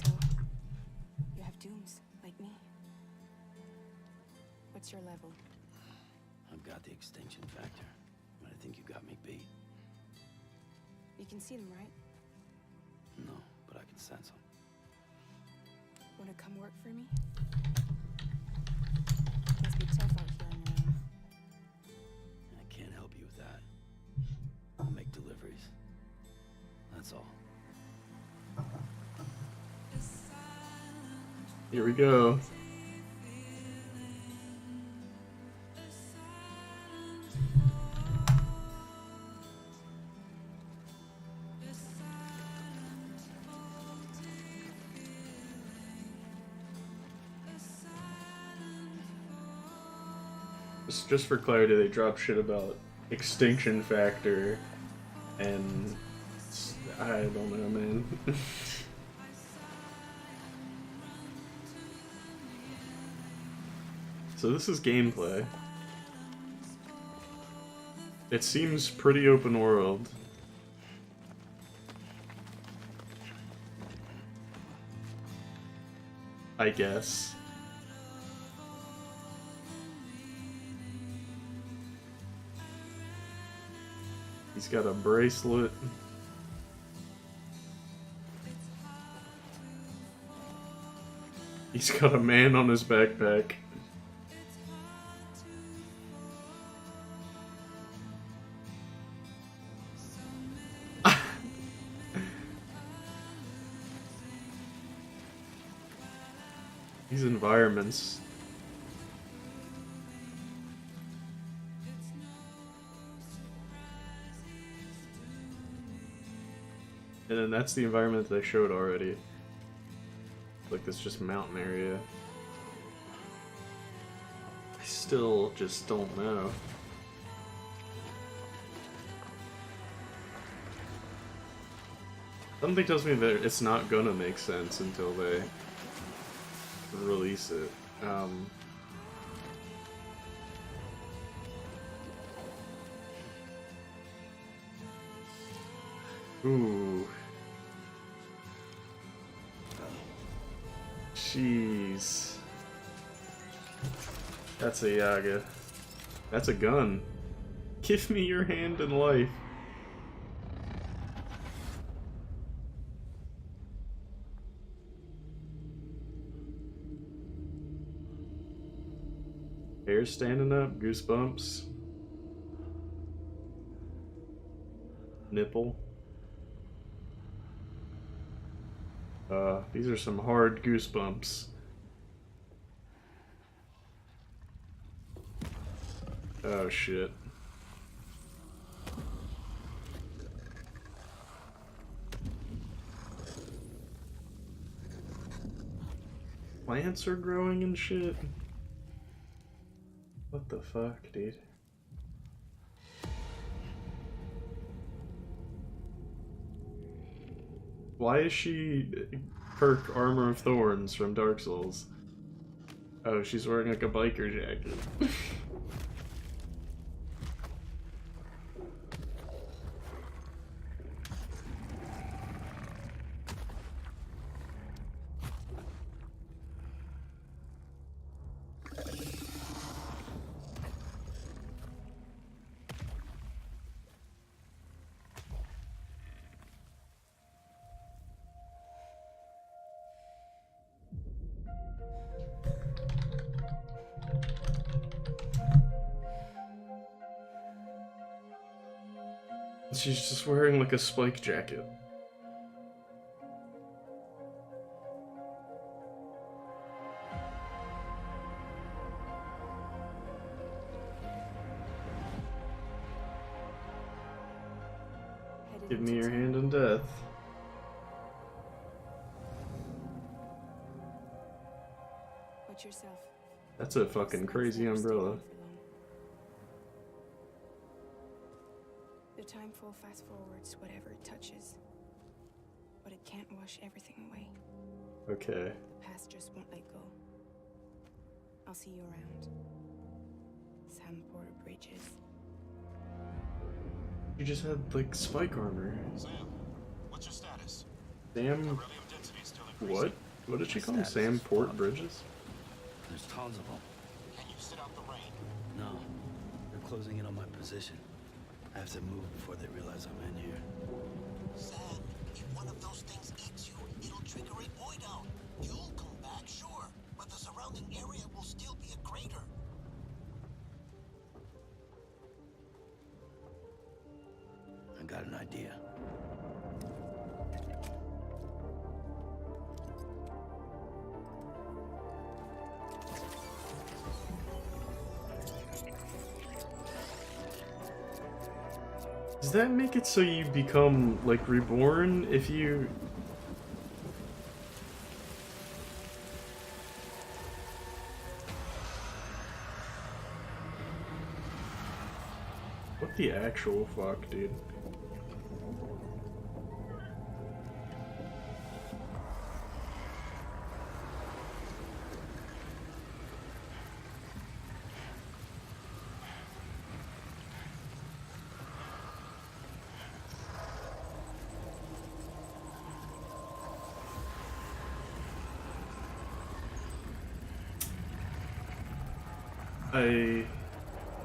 So, you have dooms, like me. What's your level? I've got the extinction factor, but I think you got me beat. You can see them, right? No, but I can sense them. Wanna come work for me? Must be tough out here on your own. I can't help you with that. I'll make deliveries. That's all. Here we go. Just for clarity, they drop shit about extinction factor, and I don't know, man. So this is gameplay. It seems pretty open world. I guess. He's got a bracelet. He's got a man on his backpack. These environments. And then that's the environment they showed already. Like this just mountain area. I still just don't know. Something tells me that it's not gonna make sense until they release it. Ooh. Jeez. That's a Yaga. That's a gun. Give me your hand in life. Hair standing up, goosebumps. Nipple. These are some hard goosebumps. Oh shit. Plants are growing and shit. What the fuck, dude? Why is she Kirk Armor of Thorns from Dark Souls? Oh, she's wearing like a biker jacket. She's just wearing like a spike jacket. Give me your hand in death. Watch yourself. That's a fucking crazy umbrella. The time fall fast forwards whatever it touches, but it can't wash everything away. Okay. The past just won't let go. I'll see you around. Sam Porter Bridges. You just had like spike armor. Sam, what's your status? Sam. What? What did she call him? Sam Port Bridges? There's tons of them. Can you sit out the rain? No. They're closing in on my position. I have to move before they realize I'm in here. Sam, if one of those things eats you, it'll trigger a void out. You'll come back, sure, but the surrounding area will still be a crater. I got an idea. Does that make it so you become, like, reborn if you... What the actual fuck, dude?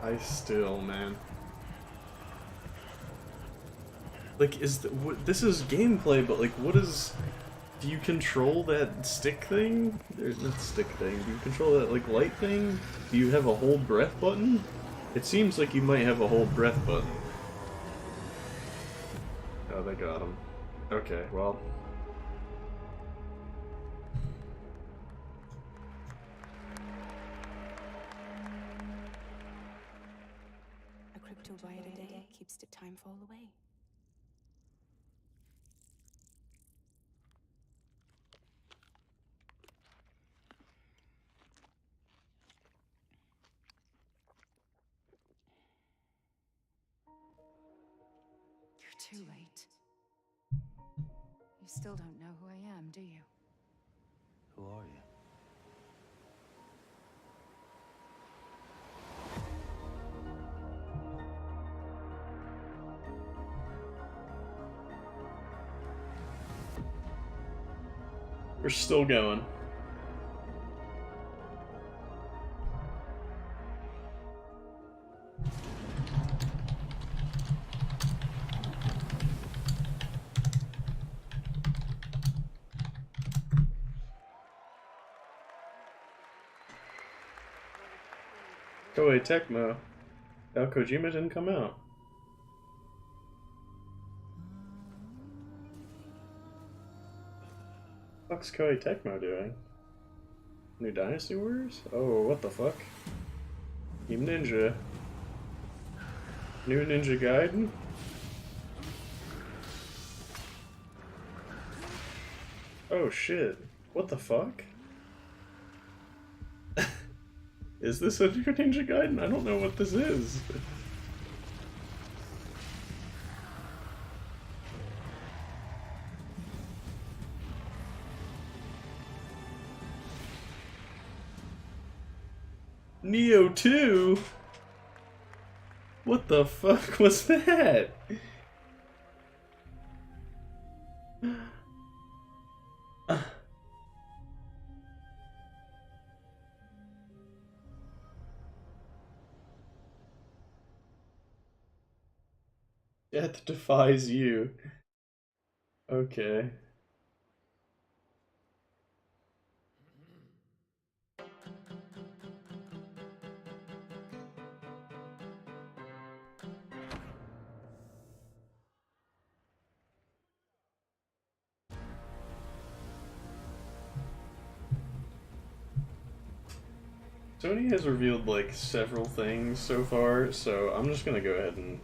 I still, man. Like, this is gameplay, but like, what is... Do you control that stick thing? There's not stick thing. Do you control that, like, light thing? Do you have a hold breath button? It seems like you might have a hold breath button. Oh, they got him. Okay, well... A crypto byte a day keeps the time fall away. You're too late. You still don't know who I am, do you? Who are you? We're still going. Koei Tecmo. Now Kojima didn't come out. What's Koei Tecmo doing? New Dynasty Warriors? Oh, what the fuck? Team Ninja. New Ninja Gaiden? Oh shit. What the fuck? Is this a new Ninja Gaiden? I don't know what this is. Neo 2? What the fuck was that? Death defies you. Okay. Sony has revealed like several things so far, so I'm just gonna go ahead and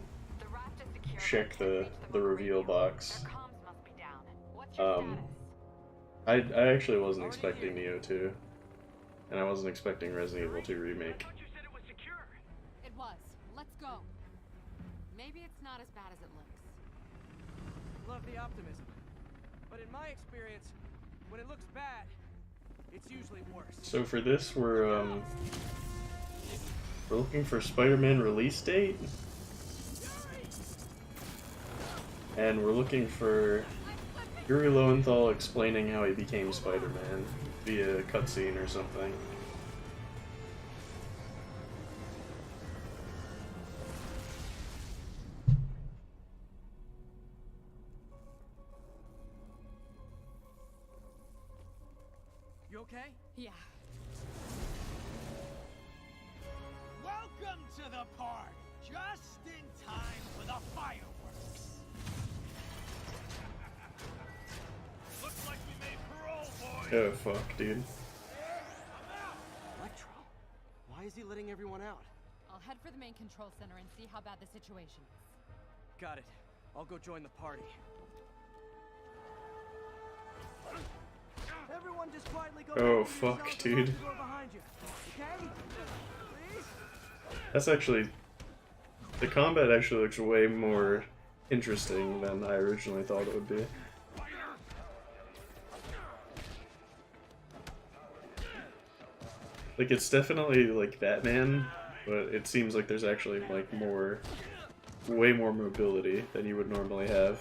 check the reveal box. I actually wasn't expecting Neo 2, and I wasn't expecting Resident Evil 2 Remake. It was. Let's go. Maybe it's not as bad as it looks. Love the optimism, but in my experience, when it looks bad, it's usually worse. So for this, we're looking for Spider-Man release date, and we're looking for Yuri Lowenthal explaining how he became Spider-Man via cutscene or something. You okay? Yeah. Welcome to the party! Just in time for the fireworks! Looks like we made parole, boys! Oh fuck, dude. Electro? Why is he letting everyone out? I'll head for the main control center and see how bad the situation is. Got it. I'll go join the party. Everyone just quietly go Oh back into fuck, yourselves and dude. lock the door behind you. Okay? Please? That's actually... The combat actually looks way more interesting than I originally thought it would be. Like, it's definitely like Batman, but it seems like there's actually like way more mobility than you would normally have.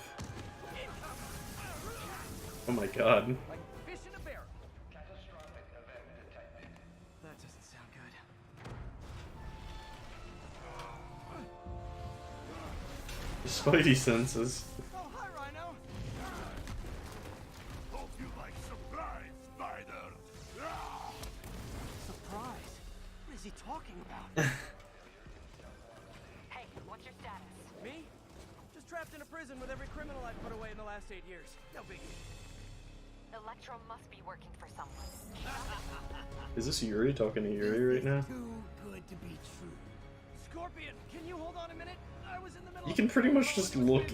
Oh my god. Like fish in a barrel. That doesn't sound good. The Spidey senses. Oh, hi, Rhino. Hope you like surprise, Spider. Surprise? What is he talking about? Hey, what's your status? Me? Just trapped in a prison with every criminal I've put away in the last 8 years. No biggie. Electro must be working for someone. Is this Yuri talking to Yuri right now? Too good to be true. Scorpion, can you hold on a minute? I was in the middle You can pretty much just look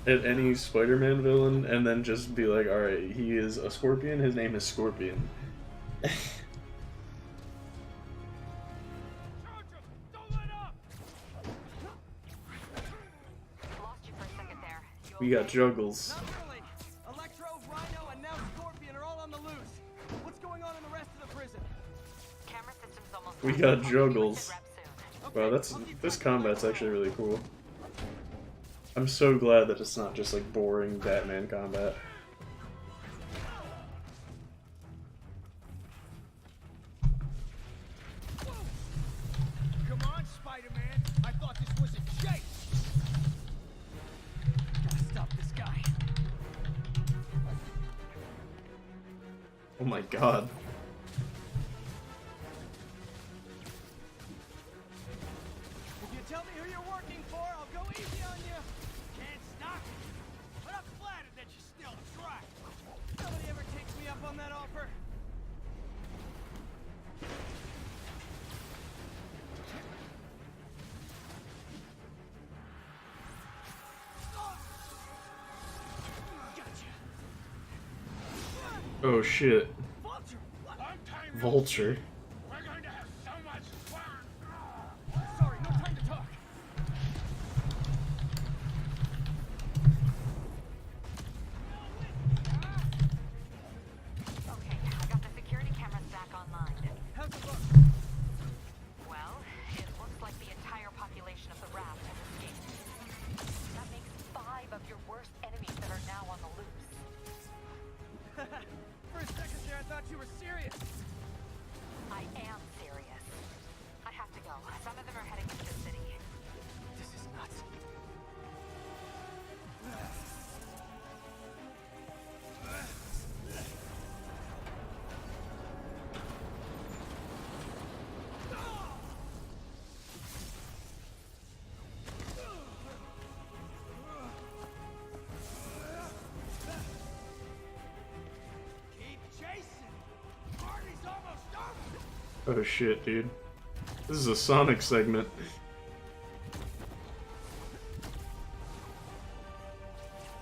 at any Spider-Man villain and then just be like, alright, he is a Scorpion, his name is Scorpion. We got Juggles. Not really. Electro, Rhino, and now Scorpion are all on the loose. What's going on in the rest of the prison? Camera system's almost We got Juggles. Wow, this combat's actually really cool. I'm so glad that it's not just like boring Batman combat. Come on, Spider-Man. I thought this was a chase. Gotta stop this guy. Oh my god. If you tell me who you're working for, I'll go easy on you. Can't stop it. But I'm flattered that you still try. Nobody ever takes me up on that offer. Oh shit. Vulture. We're going to have so much fun. Sorry, no time to talk. Okay, I got the security cameras back online. How's it look? Well, it looks like the entire population of the raft has escaped. That makes 5 of your worst enemies that are now on the loose. For a second there, I thought you were serious. I am serious. I have to go. Some of them are heading into the city. This is nuts. Keep chasing. Party's almost over. Oh shit, dude. This is a Sonic segment.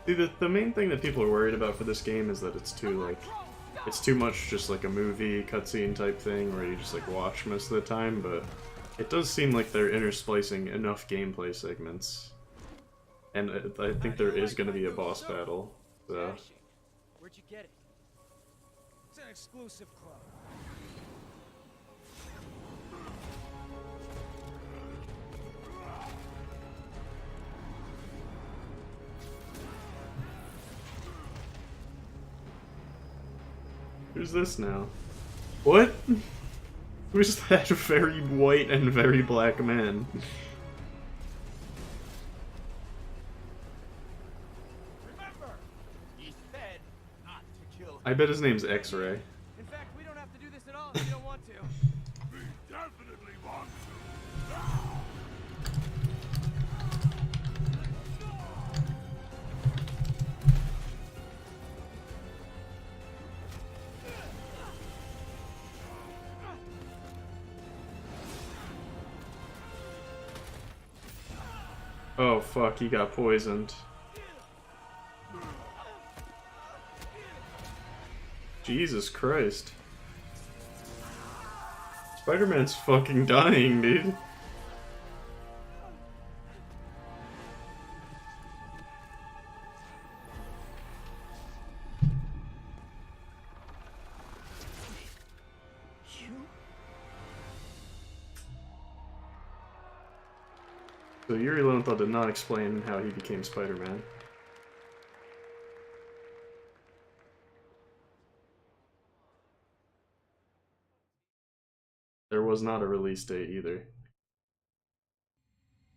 See, the main thing that people are worried about for this game is that it's too much just like a movie cutscene type thing where you just like watch most of the time, but it does seem like they're intersplicing enough gameplay segments. And I think there is going to be a boss battle, so... Where'd you get it? It's an exclusive club. Who's this now? What? Who's that very white and very black man? Remember, he said not to kill. I bet his name's X-Ray. In fact, we don't have to do this at all if you don't want to. We definitely want to. Oh fuck, he got poisoned. Jesus Christ. Spider-Man's fucking dying, dude. So Yuri Lowenthal did not explain how he became Spider-Man. There was not a release date either.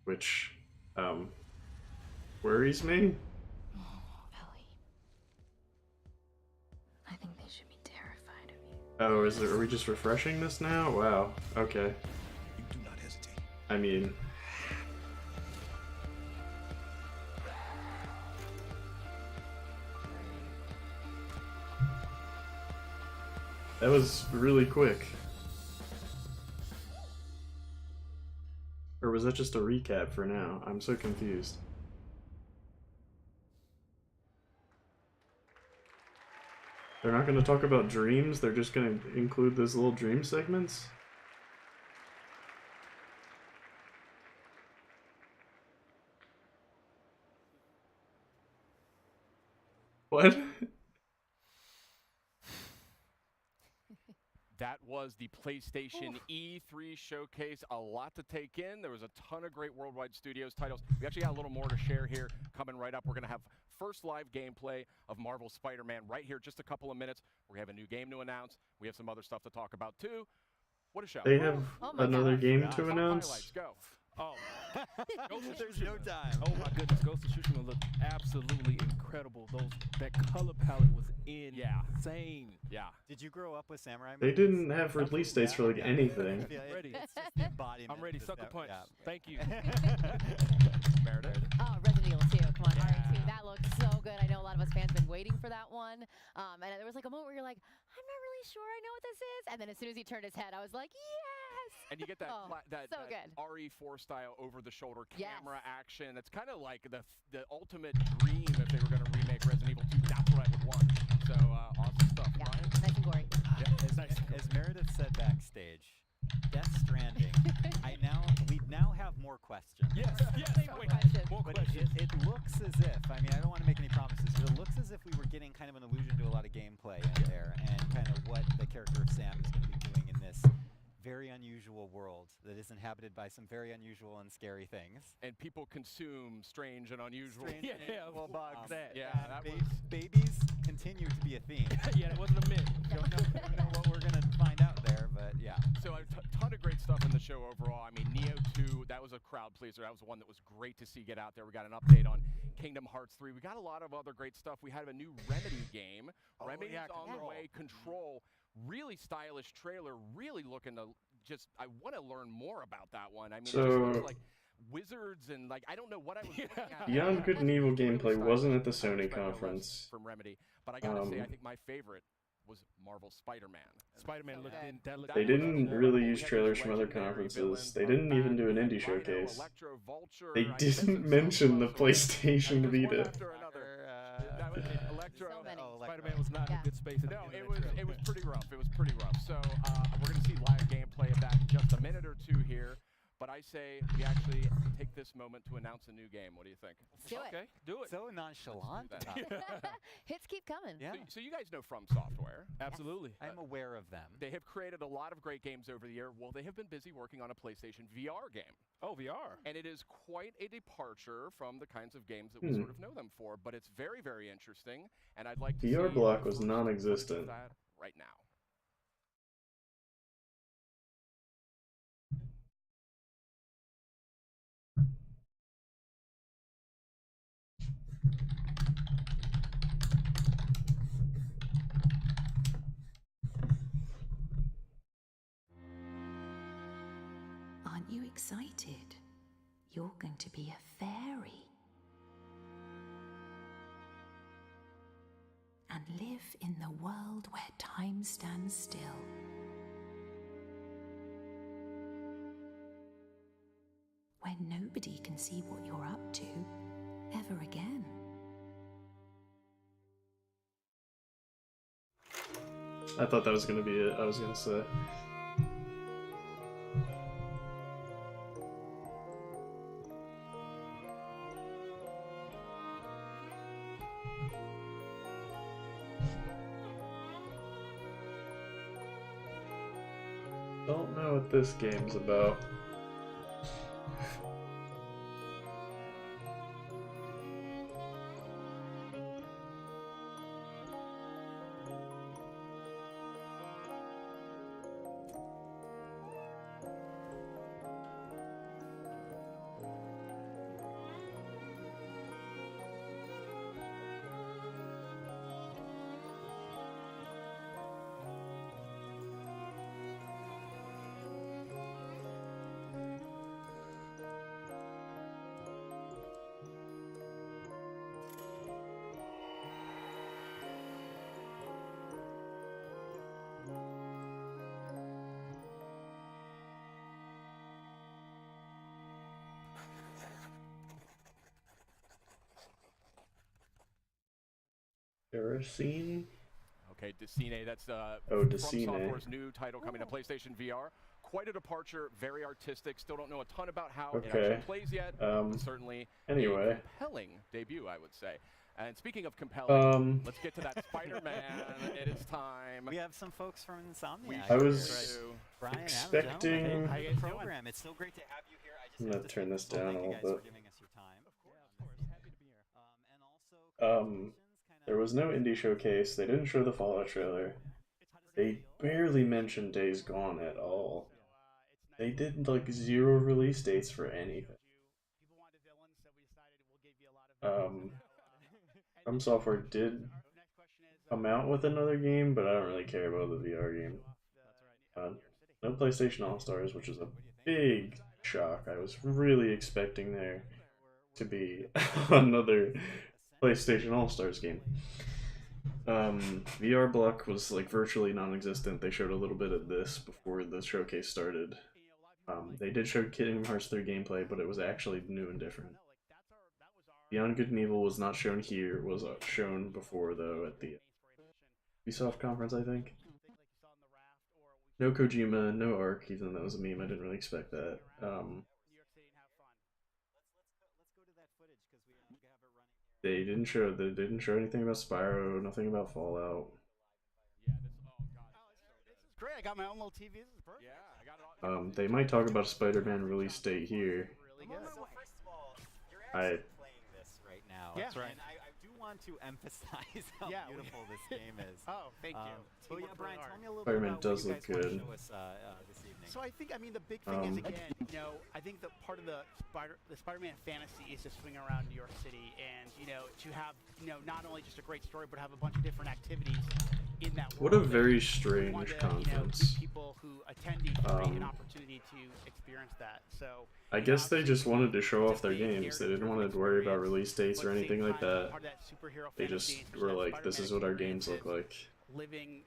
Which, worries me. I think they should be terrified of you. Oh, are we just refreshing this now? Wow, okay. You do not hesitate. I mean... That was really quick. Or was that just a recap for now? I'm so confused. They're not going to talk about dreams? They're just going to include those little dream segments? What? That was the PlayStation E3 showcase. A lot to take in. There was a ton of great Worldwide Studios titles. We actually got a little more to share here coming right up. We're going to have first live gameplay of Marvel's Spider-Man right here, just a couple of minutes. We have a new game to announce. We have some other stuff to talk about too. What a show. They have another game to announce? Highlights, go. Oh, There's no time. Oh my goodness, Ghost of Tsushima looked absolutely incredible. That color palette was insane. Yeah. Did you grow up with samurai They movies? didn't have release dates for like anything. Ready. It's just the embodiment. I'm ready. Just Sucker that- punch. yeah. Thank you. Meredith. Oh, Resident Evil 2. Come on, RE2. That looks so good. I know a lot of us fans have been waiting for that one. And there was like a moment where you're like, I'm not really sure I know what this is. And then as soon as he turned his head, I was like, yes! And you get that that so good. RE4 style over-the-shoulder Yes. camera action. It's kind of like the ultimate dream if they were going to remake Resident Evil 2. That's what I would want. So awesome stuff. Yeah, Ryan? nice and gory. As Meredith said backstage, Death Stranding. We now have more questions. Yes. More questions. But it looks as if, I mean, I don't want to make any promises, but it looks as if we were getting kind of an allusion to a lot of gameplay in there and kind of what the character of Sam is going to be doing in this very unusual world that is inhabited by some very unusual and scary things. And people consume strange and unusual. Well, bugs. That was... Babies continue to be a theme. Yeah, it wasn't a myth. Don't know what we're going to find out there, but yeah. So a ton of great stuff in the show overall. I mean, Neo 2, that was a crowd pleaser. That was one that was great to see get out there. We got an update on Kingdom Hearts 3. We got a lot of other great stuff. We have a new Remedy game. Remedy's on the way. Control. Really stylish trailer. Really looking to just... I want to learn more about that one. I mean, it just looks like wizards and like I don't know what I was looking at. Beyond Good and Evil gameplay wasn't at the Sony conference. From Remedy, but I gotta say, I think my favorite was Marvel Spider-Man. Spider-Man looked in. They didn't really use trailers from other conferences. They didn't even do an indie showcase. They didn't mention the PlayStation Vita. Spider-Man was not in a good space. No, it was pretty rough. It was pretty rough. So we're gonna see live gameplay of that in just a minute or two here. But I say we actually take this moment to announce a new game. What do you think? Do it. Okay, do it. So nonchalant. Hits keep coming. Yeah. So you guys know From Software. Absolutely. I'm aware of them. They have created a lot of great games over the year. Well, they have been busy working on a PlayStation VR game. Oh, VR. And it is quite a departure from the kinds of games that we sort of know them for. But it's very, very interesting. And I'd like to see VR Block was non-existent. that right now. Aren't you excited? You're going to be a fairy. And live in the world where time stands still. Where nobody nobody can see what you're up to ever again. I thought that was gonna be it. I was gonna say. Don't know what this game's about. Scene? Okay, Decine, that's Oh, From Decine. Software's new title coming to PlayStation VR. Quite a departure, very artistic. Still don't know a ton about how it actually plays yet. But certainly anyway. a compelling debut, I would say. And speaking of compelling, let's get to that Spider-Man. It is time. We have some folks from Insomniac. I was Brian, expecting. Hey, program. It's so great to have you here. I'm gonna turn this down a little bit. Giving us your time. Of course, happy to be here. And also, There was no indie showcase. They didn't show the Fallout trailer. They barely mentioned Days Gone at all. They did like 0 release dates for anything. From Software did come out with another game, but I don't really care about the VR game. No PlayStation All-Stars, which is a big shock. I was really expecting there to be another PlayStation All-Stars game. VR Block was like virtually non-existent. They showed a little bit of this before the showcase started. They did show Kingdom Hearts 3 gameplay, but it was actually new and different. Beyond Good and Evil was not shown here, was shown before though at the Ubisoft conference, I think. No Kojima, no Ark, even though that was a meme, I didn't really expect that. They didn't show anything about Spyro, nothing about Fallout. Great, I got my own little TV. This is perfect. Yeah, I got it all. They might talk about a Spider-Man release date here. Really good. Well, first of all, you're actually playing this right now. Yeah. That's right. And I do want to emphasize how beautiful this game is. Oh, thank you. But yeah, Brian, tell me a little Spider-Man bit about does what you look guys want to good. show us this evening. So I think, the big thing is, again, I think that part of the Spider-Man fantasy is to swing around New York City and, to have, not only just a great story, but have a bunch of different activities in that world. What a very strange conference. People who attend each an opportunity to experience that. So I guess they just wanted to show off their games. They didn't want to worry about release dates or anything like that. They just were like, this is what our games look like. Living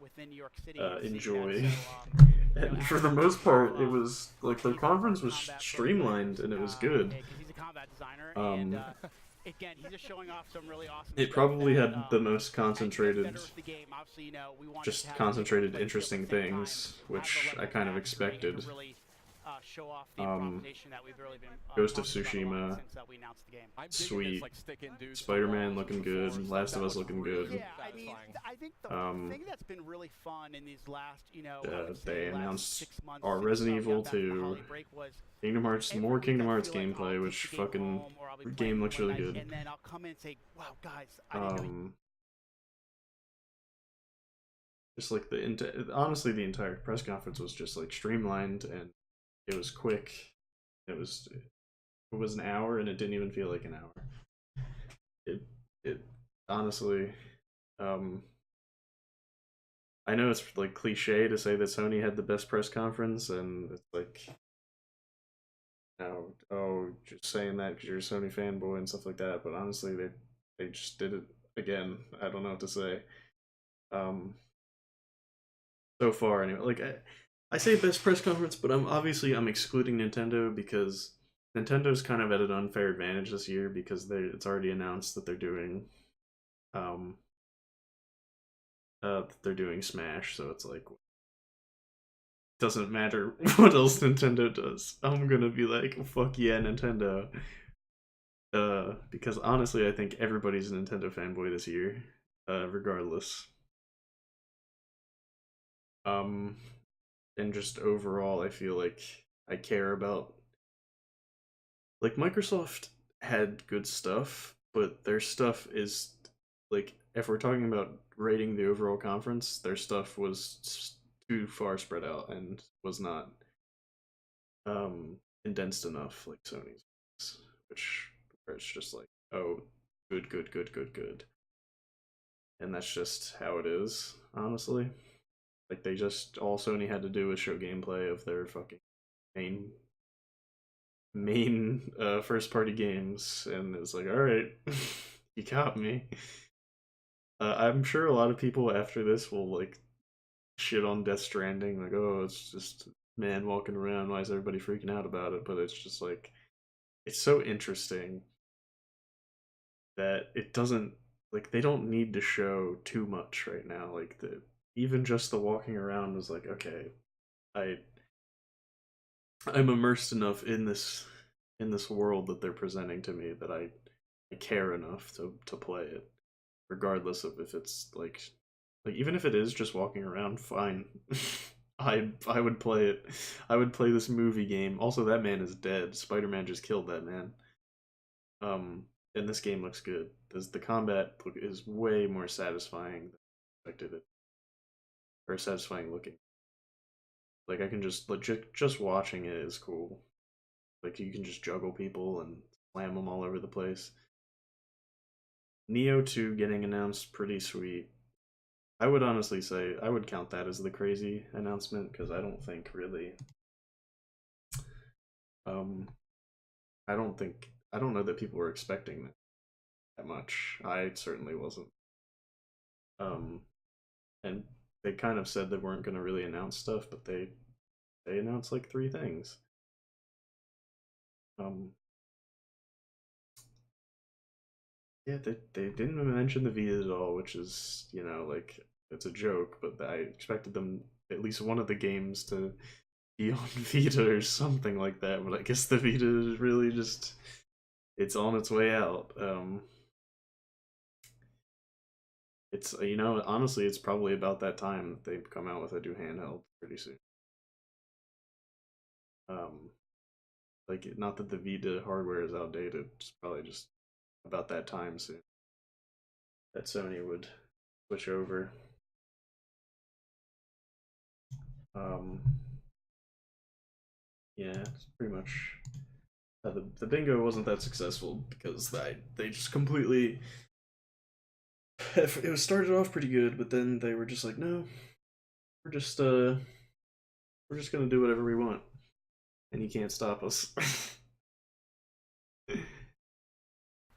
within New York City. Enjoy. And for the most part, it was like their conference was streamlined and it was good. He's a combat designer, and again, he's just showing off some really awesome. It probably had the most concentrated, just concentrated interesting things, which I kind of expected. Show off the improvisation that we've really been Ghost of Tsushima, since we announced the game. sweet. Spider-Man looking good. Last of Us looking good. Yeah, I think the thing that's been really fun in these last, they announced 6 months our since, Resident Evil that 2, holiday break was Kingdom Hearts, more Kingdom Hearts gameplay, which fucking game looks really good. And then I'll come in and say, wow, guys, I didn't just like honestly, the entire press conference was just like streamlined and it was quick. It was an hour and it didn't even feel like an hour. It honestly, I know it's like cliche to say that Sony had the best press conference, and it's like, just saying that because you're a Sony fanboy and stuff like that. But honestly, they just did it again. I don't know what to say. So far, anyway, like I say best press conference, but I'm excluding Nintendo because Nintendo's kind of at an unfair advantage this year because it's already announced that they're doing Smash, so it's like doesn't matter what else Nintendo does. I'm gonna be like, fuck yeah, Nintendo. Because honestly, I think everybody's a Nintendo fanboy this year, regardless. And just overall, I feel like I care about, like, Microsoft had good stuff, but their stuff is, like, if we're talking about rating the overall conference, their stuff was too far spread out and was not condensed enough like Sony's, which where it's just like, oh, good, and that's just how it is, honestly. Like, they just, all Sony had to do was show gameplay of their fucking main first party games, and it's like, all right, you got me. I'm sure a lot of people after this will like shit on Death Stranding, like, oh, it's just man walking around, why is everybody freaking out about it? But it's just like, it's so interesting that it doesn't, like, they don't need to show too much right now. Like, even just the walking around was like, okay, I'm immersed enough in this world that they're presenting to me that I care enough to play it, regardless of if it's like even if it is just walking around, fine. I would play it. I would play this movie game. Also, that man is dead. Spider-Man just killed that man. And this game looks good. The combat is way more satisfying than I expected it, or satisfying looking. Like, I can just legit, just watching it is cool. Like, you can just juggle people and slam them all over the place. Neo 2 getting announced, pretty sweet. I would honestly say, I would count that as the crazy announcement, because I don't think really, I don't know that people were expecting that much. I certainly wasn't. And they kind of said they weren't going to really announce stuff, but they announced like 3 things. Yeah, they didn't mention the Vita at all, which is, you know, like, it's a joke, but I expected them, at least one of the games, to be on Vita or something like that, but I guess the Vita is really just, it's on its way out. It's, you know, honestly, it's probably about that time that they come out with a new handheld pretty soon. Like, not that the Vita hardware is outdated, it's probably just about that time soon that Sony would switch over. Yeah, it's pretty much the bingo wasn't that successful because they just completely, it was started off pretty good, but then they were just like, no, we're just gonna do whatever we want, and you can't stop us.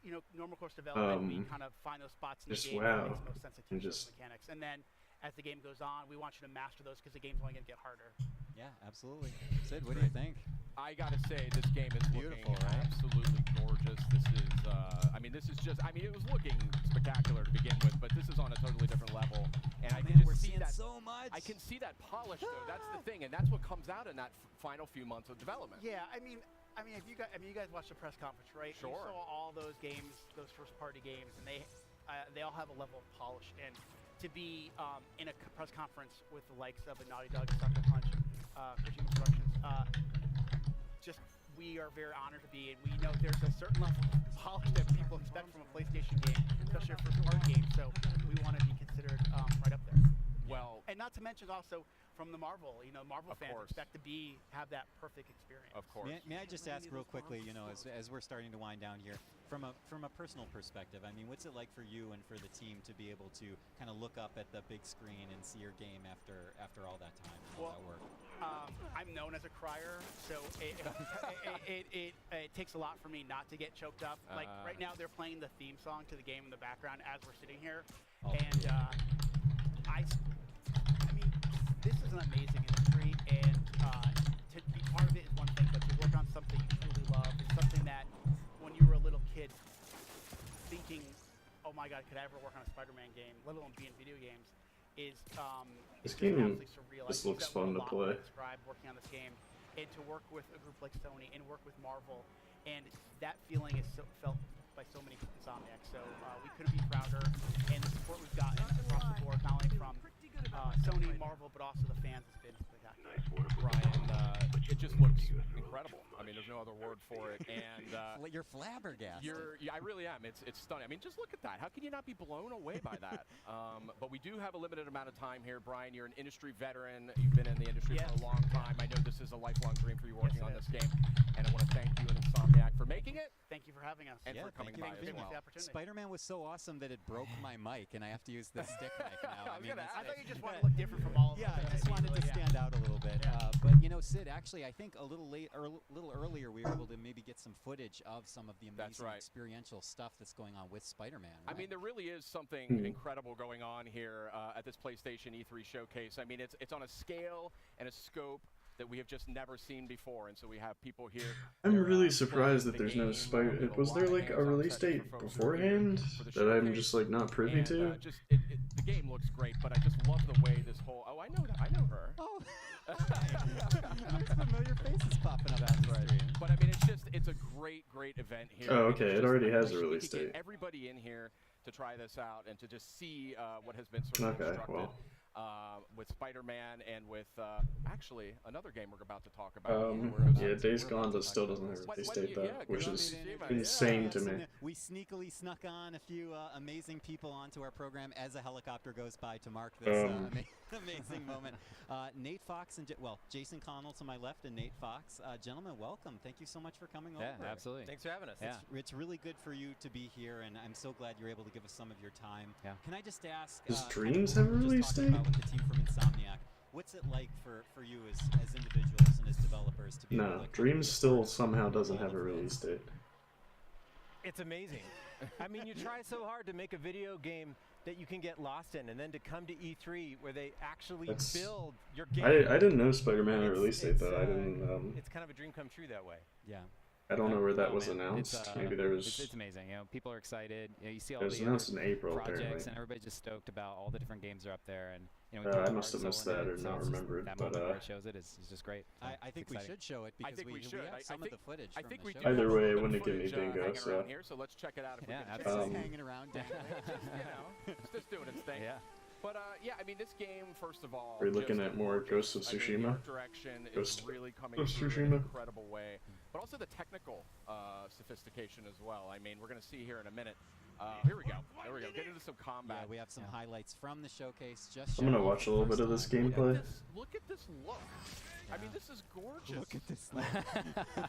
You know, normal course development, we kind of find those spots in the game that makes the most sense to teach those mechanics, and then as the game goes on, we want you to master those because the game's only going to get harder. Yeah, absolutely. Sid, what do you think? I gotta say, this game is beautiful, looking right? absolutely gorgeous. This is, I mean, this is just, I mean, it was looking spectacular to begin with, but this is on a totally different level. And I can just see that. So much. I can see that polish, though. That's the thing, and that's what comes out in that final few months of development. Yeah, I mean, if you guys watched the press conference, right? Sure. You saw all those games, those first-party games, and they all have a level of polish. And to be in a press conference with the likes of a Naughty Dog, Sucker Punch, Kojima Productions, just we are very honored to be, and we know there's a certain level of polish that people expect from a PlayStation game, especially a first-party game. So we want to be considered right up there. Well, and not to mention also from the Marvel, you know, Marvel fans expect to have that perfect experience. Of course. May I just ask real quickly, you know, as we're starting to wind down here, from a personal perspective, I mean, what's it like for you and for the team to be able to kind of look up at the big screen and see your game after all that time and all that work? I'm known as a crier, so it takes a lot for me not to get choked up. Like right now, they're playing the theme song to the game in the background as we're sitting here, and I mean, this is an amazing industry, and to be part of it is one thing, but to work on something you truly love is something that when you were a little kid thinking, oh my god, could I ever work on a Spider-Man game, let alone be in video games, is This it's just game absolutely surreal. just I use looks that word fun a to lot play. when I describe working on this game, and to work with a group like Sony and work with Marvel, and that feeling is felt by so many Insomniac. So we couldn't be prouder, and the support we've gotten across the board, not only from Sony, Marvel, but also the fans has been spectacular. Brian, it just looks incredible. I mean, there's no other word for it. And you're flabbergasted. I really am. It's stunning. I mean, just look at that. How can you not be blown away by that? But we do have a limited amount of time here, Brian. You're an industry veteran. You've been in the industry for a long time. I know this is a lifelong dream for you working on this game, and I want to thank you and Insomniac for making it. Thank you for having us. And for coming by as well. Spider-Man was so awesome that it broke my mic, and I have to use the stick mic now. I thought you just wanted to look different from all of us. Yeah, I just wanted to stand out a little bit. But you know, Sid, actually, I think a little earlier, we were able to maybe get some footage of some of the amazing experiential stuff that's going on with Spider-Man. Right? I mean, there really is something incredible going on here at this PlayStation E3 showcase. I mean, it's on a scale and a scope that we have just never seen before, and so we have people here. I'm really surprised that there's no Spider. Was there like a release date beforehand that I'm just like not privy to? The game looks great, but I just love the way this whole. Oh, I know her. Oh, there's familiar faces popping up. That's right. But I mean, it's a great event here. Oh, okay. It already has a release date. Everybody in here to try this out and to just see what has been sort of constructed. With Spider-Man and with actually another game we're about to talk about. Yeah, Days Gone still doesn't have a release date though, which is insane to me. We sneakily snuck on a few amazing people onto our program as a helicopter goes by to mark this amazing moment. Nate Fox and Jason Connell to my left and Nate Fox. Gentlemen, welcome. Thank you so much for coming over. Yeah, absolutely. Thanks for having us. Yeah. It's really good for you to be here, and I'm so glad you're able to give us some of your time. Yeah. Can I just ask? Does Dreams have a release date? With the team from Insomniac, what's it like for you as individuals and as developers to be able to Dreams still somehow doesn't have a release date. It's amazing. I mean, you try so hard to make a video game that you can get lost in, and then to come to E3 where they actually build your game. I didn't know Spider-Man had a release date though. I didn't. It's kind of a dream come true that way. Yeah. I don't know where that was announced. Maybe there was. It's amazing. You know, people are excited. You know, you see all it was the announced in April, projects, apparently. and everybody's just stoked about all the different games are up there. And you know, I must have missed that or not remembered. That But moment where it shows it is just great. So I think we should show it because we have some of the footage. I think we do. Either way, it wouldn't give me bingo. So let's check it out. If we can it's just hanging around. It's just doing its thing. Yeah. But yeah, I mean, this game, first of all, are you looking at more Ghost of Tsushima? Direction is really coming through in an incredible way, but also the technical sophistication as well. I mean, we're going to see here in a minute. Here we go. There we go. Get into some combat. Yeah, we have some highlights from the showcase. Just I'm gonna watch a little bit of this gameplay. Look at this look. I mean, this is gorgeous. Look at this.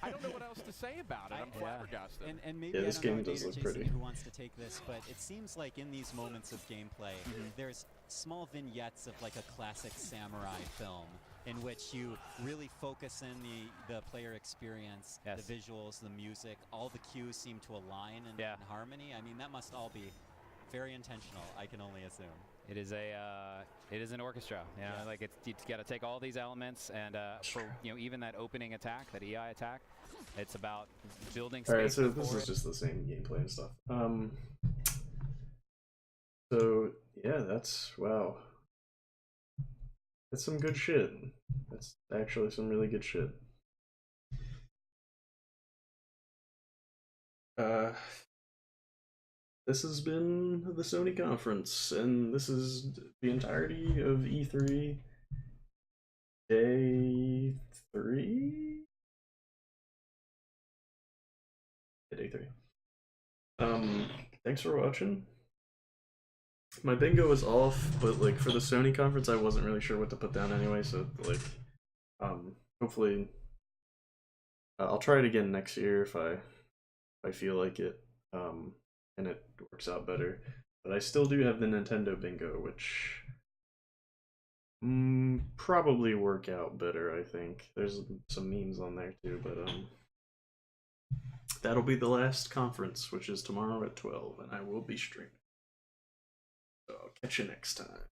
I don't know what else to say about it. I'm flabbergasted. And maybe this game does look pretty. Who wants to take this? But it seems like in these moments of gameplay, there's small vignettes of like a classic samurai film in which you really focus in the player experience, the visuals, the music, all the cues seem to align in harmony. I mean, that must all be very intentional, I can only assume. It is an orchestra. You know, like it's got to take all these elements, and for even that opening attack, that EI attack, it's about building space. All right, so this is just the same gameplay and stuff. So yeah, that's wow. That's some good shit. That's actually some really good shit. This has been the Sony conference, and this is the entirety of E3 Day 3? Day 3. Thanks for watching. My bingo was off, but like for the Sony conference I wasn't really sure what to put down anyway, so like hopefully I'll try it again next year if I feel like it and it works out better. But I still do have the Nintendo bingo, which probably work out better, I think. There's some memes on there too, but that'll be the last conference, which is tomorrow at 12, and I will be streaming. So I'll catch you next time.